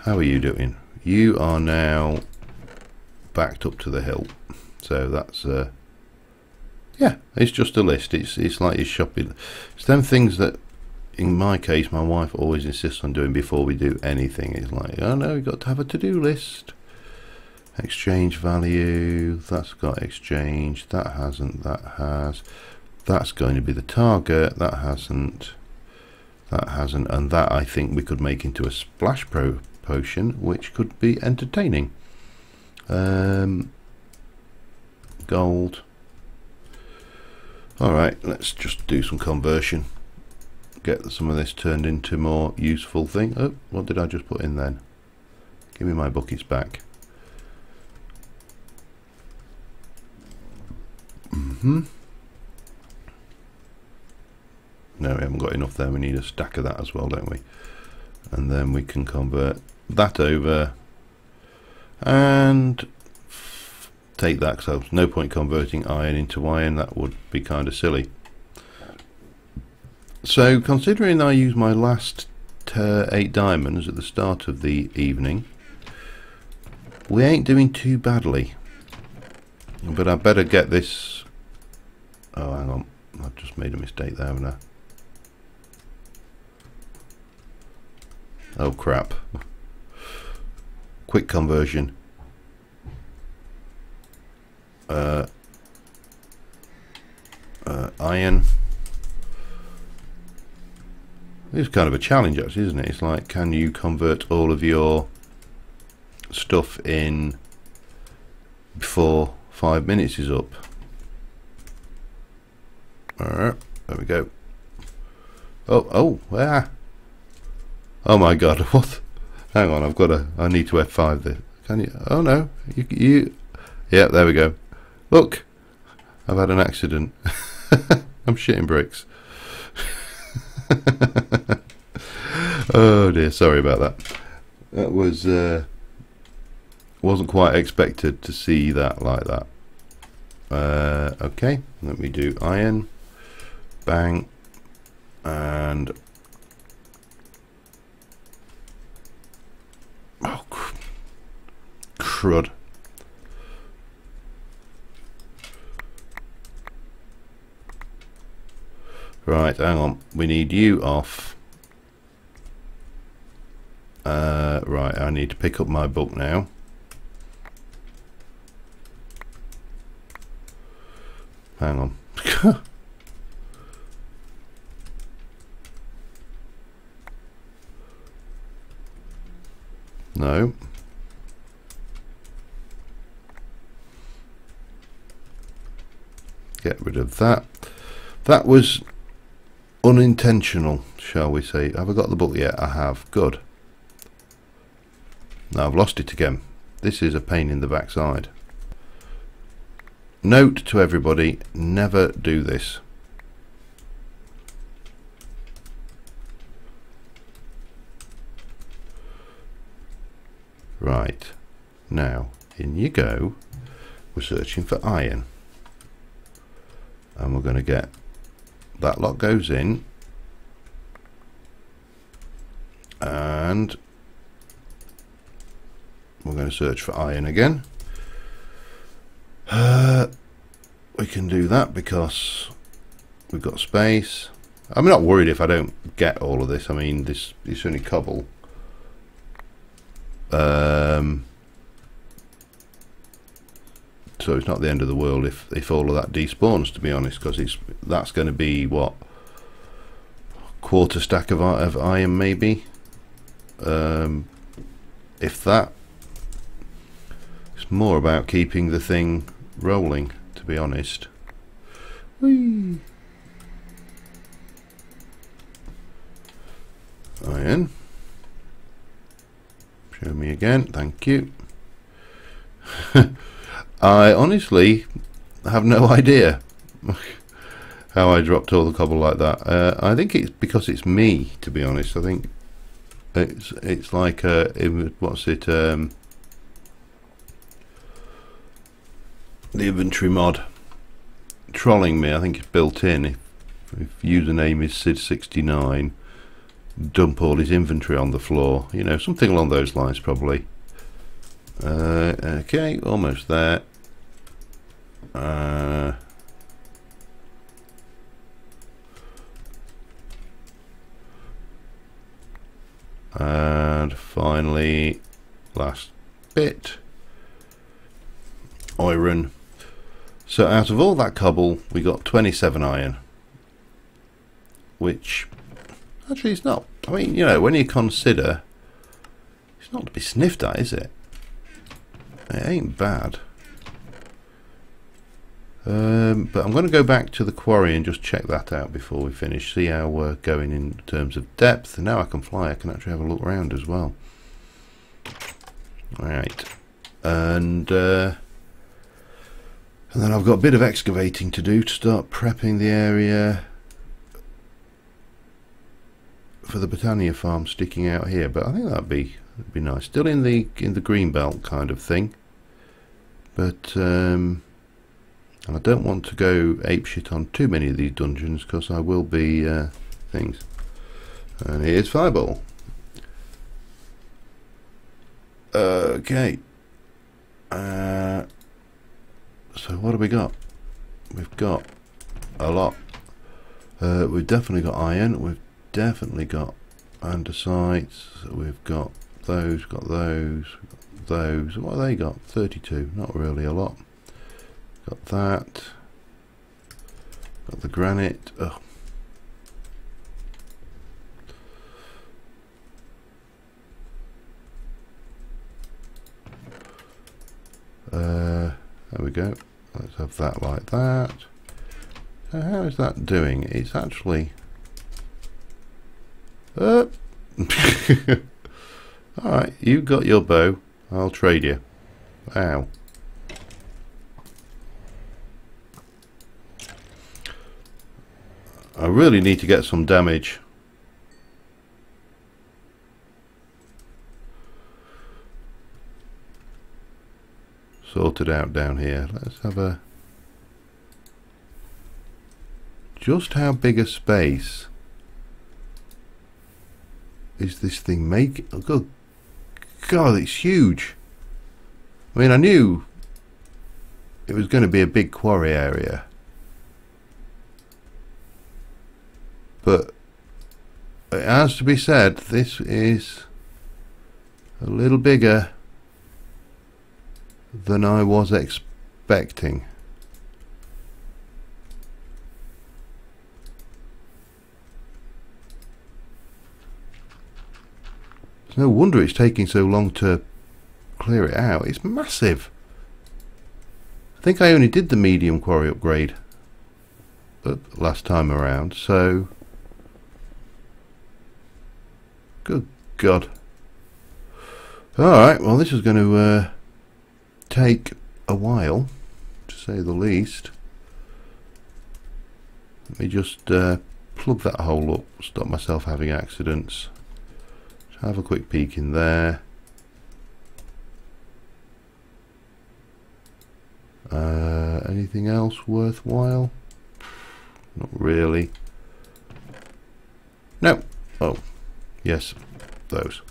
A: How are you doing? You are now backed up to the hill. So that's... yeah, it's just a list. It's like your shopping. It's them things that, in my case, my wife always insists on doing before we do anything. It's like, oh no, you've got to have a to-do list. Exchange value. That's got exchange. That hasn't. That has. That's going to be the target. That hasn't. That hasn't. And that, I think, we could make into a splash potion, which could be entertaining. Gold. Alright, let's just do some conversion. Get some of this turned into more useful thing. Oh, what did I just put in then? Give me my buckets back. No, we haven't got enough there. We need a stack of that as well, don't we? And then we can convert that over and take that, because there's no point converting iron into iron. That would be kind of silly. So considering I used my last 8 diamonds at the start of the evening, we ain't doing too badly. But I better get this... oh, hang on, I've just made a mistake there, haven't I? Oh crap. Quick conversion. Iron. It's kind of a challenge actually, isn't it? It's like, can you convert all of your stuff in before 5 minutes is up? Alright, there we go. Oh, oh my god, what? Hang on, I need to F5 this. Can you? Oh no, you yeah, there we go. Look, I've had an accident. I'm shitting bricks. Oh dear, sorry about that. That was wasn't quite expected to see that like that. Okay, let me do iron, bang, and oh crud. Right, hang on, we need you off. Right, I need to pick up my book now. Hang on. No. Get rid of that. That was unintentional, shall we say. Have I got the book yet? I have. Good. Now I've lost it again. This is a pain in the backside. Note to everybody, never do this. Right. Now, in you go. We're searching for iron. And we're going to get that lot goes in, and we're going to search for iron again. We can do that because we've got space. I'm not worried if I don't get all of this. I mean, this is only cobble. So it's not the end of the world if all of that despawns, to be honest, because that's going to be what, quarter stack of iron maybe, if that. It's more about keeping the thing rolling, to be honest. Whee. Iron. Show me again, thank you. I honestly have no idea how I dropped all the cobble like that. I think it's because it's me, to be honest. I think it's like what's it? The inventory mod trolling me. I think it's built in. If username is Sid69, dump all his inventory on the floor. You know, something along those lines, probably. Okay, almost there. And finally, last bit, iron. So out of all that cobble, we got 27 iron, which actually is not, I mean, you know, when you consider, it's not to be sniffed at, is it? It ain't bad. But I'm going to go back to the quarry and just check that out before we finish, see how we're going in terms of depth. And now I can fly, I can actually have a look around as well. Alright. And then I've got a bit of excavating to do to start prepping the area for the Botania farm sticking out here, but I think that'd be nice. Still in the green belt kind of thing, but and I don't want to go apeshit on too many of these dungeons because I will be things. And here's Fireball. Okay. So what have we got? We've got a lot. We've definitely got iron. We've definitely got andesites. We've got those. Got those. Those. What have they got? 32. Not really a lot. Got that. Got the granite. Oh. There we go. Let's have that like that. So how is that doing? It's actually alright, you got your bow, I'll trade you. Wow. I really need to get some damage. Sorted out down here. Let's have a... Just how big a space is this thing making? Oh, good God, it's huge. I mean, I knew it was going to be a big quarry area, but it has to be said, this is a little bigger than I was expecting. no wonder it's taking so long to clear it out. It's massive. I think I only did the medium quarry upgrade last time around, so good God. Alright, well this is going to take a while, to say the least. Let me just plug that hole up, stop myself having accidents. Just have a quick peek in there. Anything else worthwhile? Not really. No. Oh, yes, those.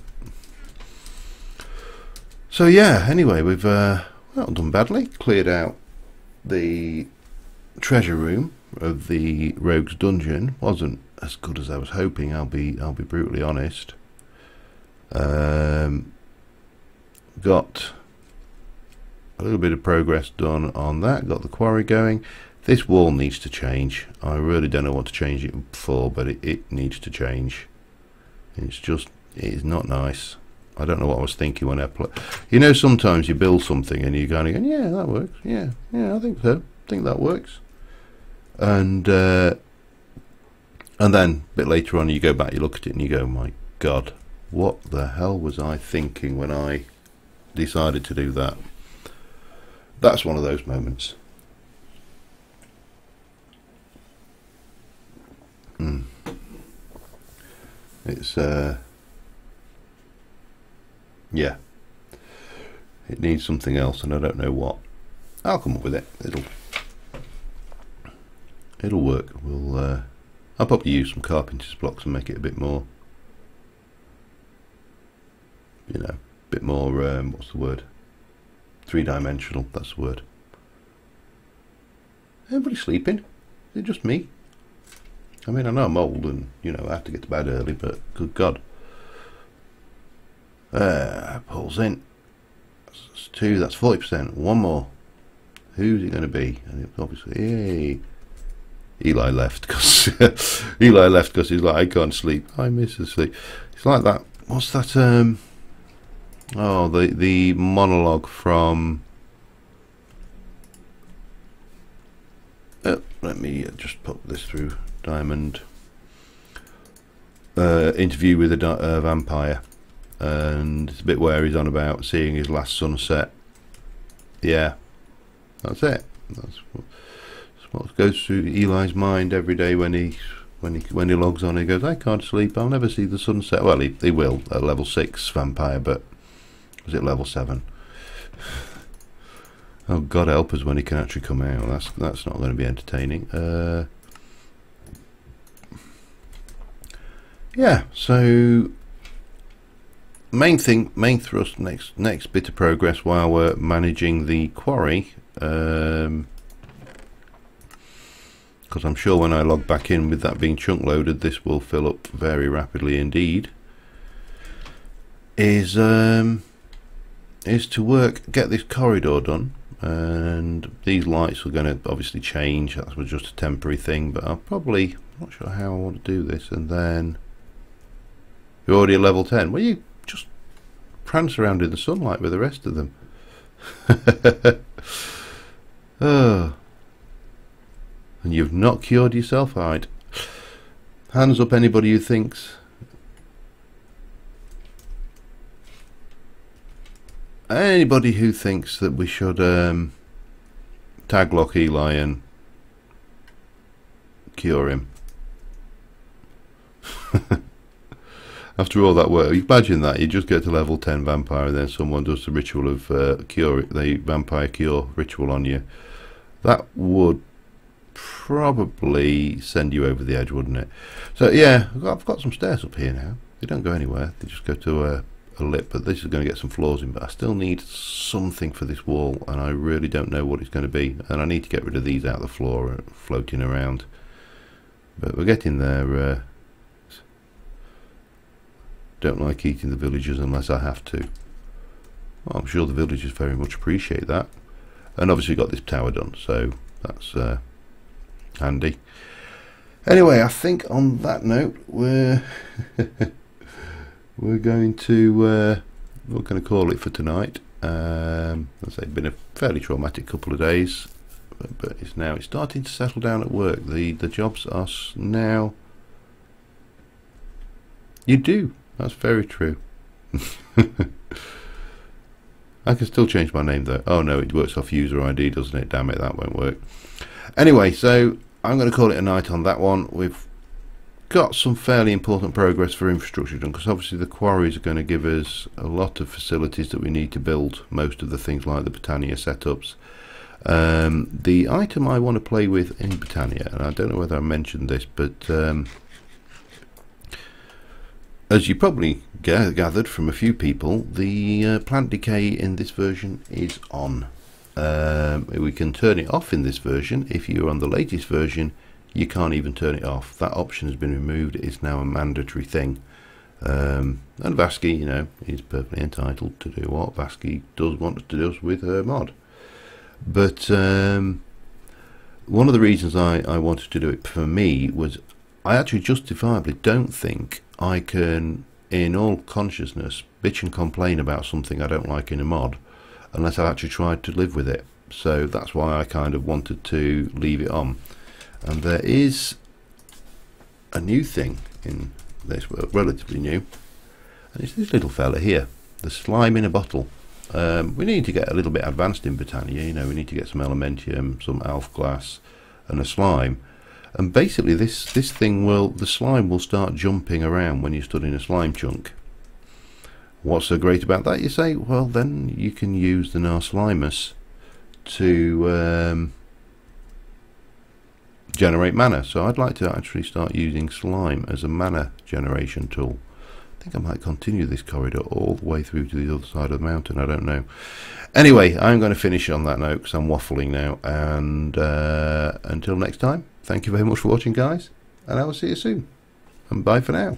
A: So yeah, anyway, we've not done badly. Cleared out the treasure room of the Rogue's Dungeon. Wasn't as good as I was hoping. I'll be brutally honest. Got a little bit of progress done on that. Got the quarry going. This wall needs to change. I really don't know what to change it for, but it needs to change. It's just, it is not nice. I don't know what I was thinking when I play. You know, sometimes you build something and you're kind of going, yeah, that works. Yeah, I think so. I think that works. And then a bit later on, you go back, you look at it, and you go, my God, what the hell was I thinking when I decided to do that? That's one of those moments. It's yeah, it needs something else, and I don't know what. I'll come up with it. It'll work. I'll probably use some carpenter's blocks and make it a bit more, you know, a bit more what's the word? Three-dimensional. That's the word. Everybody sleeping? Is it just me? I mean, I know I'm old and, you know, I have to get to bed early, but good God. Pulls in. That's 2, that's 40%. One more. Who's it going to be? And it's obviously, hey, Eli left because he's like, I can't sleep. I miss the sleep. It's like that. What's that? Oh, the monologue from. Let me just put this through. Diamond interview with a vampire, and it's a bit where he's on about seeing his last sunset. Yeah, that's it. That's what goes through Eli's mind every day when he logs on. He goes, I can't sleep. I'll never see the sunset. Well, he will at level 6 vampire, but was it level 7? Oh, God help us when he can actually come out. That's not going to be entertaining. Yeah, so main thrust, next bit of progress while we're managing the quarry, because I'm sure when I log back in with that being chunk loaded, this will fill up very rapidly indeed, is to get this corridor done. And these lights are going to obviously change. That was just a temporary thing, but I'm not sure how I want to do this. And then you're already at level 10. Well, you just prance around in the sunlight with the rest of them. Oh. And you've not cured yourself? Alright. Hands up anybody who thinks. Anybody who thinks that we should tag lock Eli and cure him. After all that work, imagine that you just get to level 10 vampire and then someone does the ritual of the vampire cure ritual on you. That would probably send you over the edge, wouldn't it? So yeah, I've got some stairs up here now. They don't go anywhere. They just go to a lip, but this is going to get some floors in. But I still need something for this wall, and I really don't know what it's going to be. And I need to get rid of these out of the floor floating around. But we're getting there. Don't like eating the villagers unless I have to. Well, I'm sure the villagers very much appreciate that. And obviously got this tower done, so that's handy. Anyway, I think on that note, we're
B: we're going to call it for tonight. As I say, it's been a fairly traumatic couple of days, but it's starting to settle down at work. The jobs are now. You do. That's very true. I can still change my name though. Oh no, it works off user ID, doesn't it? Damn it, that won't work. Anyway, so I'm going to call it a night on that one. We've got some fairly important progress for infrastructure done, because obviously the quarries are going to give us a lot of facilities that we need to build most of the things like the Britannia setups. The item I want to play with in Britannia, and I don't know whether I mentioned this, but as you probably gathered from a few people, the plant decay in this version is on. We can turn it off in this version. If you're on the latest version, you can't even turn it off. That option has been removed. It's now a mandatory thing. And Vasky, you know, is perfectly entitled to do what Vasky does want to do with her mod. But one of the reasons I wanted to do it for me was I actually justifiably don't think I can, in all consciousness, bitch and complain about something I don't like in a mod unless I've actually tried to live with it. So that's why I kind of wanted to leave it on. And there is a new thing in this world, relatively new, and it's this little fella here, the slime in a bottle. We need to get a little bit advanced in Britannia, you know, we need to get some elementium, some elf glass and a slime. And basically this thing the slime will start jumping around when you stood in a slime chunk. What's so great about that, you say? Well, then you can use the Narslimus to generate mana. So I'd like to actually start using slime as a mana generation tool. I think I might continue this corridor all the way through to the other side of the mountain, I don't know. Anyway, I'm going to finish on that note because I'm waffling now, and until next time, thank you very much for watching, guys, and I will see you soon, and bye for now.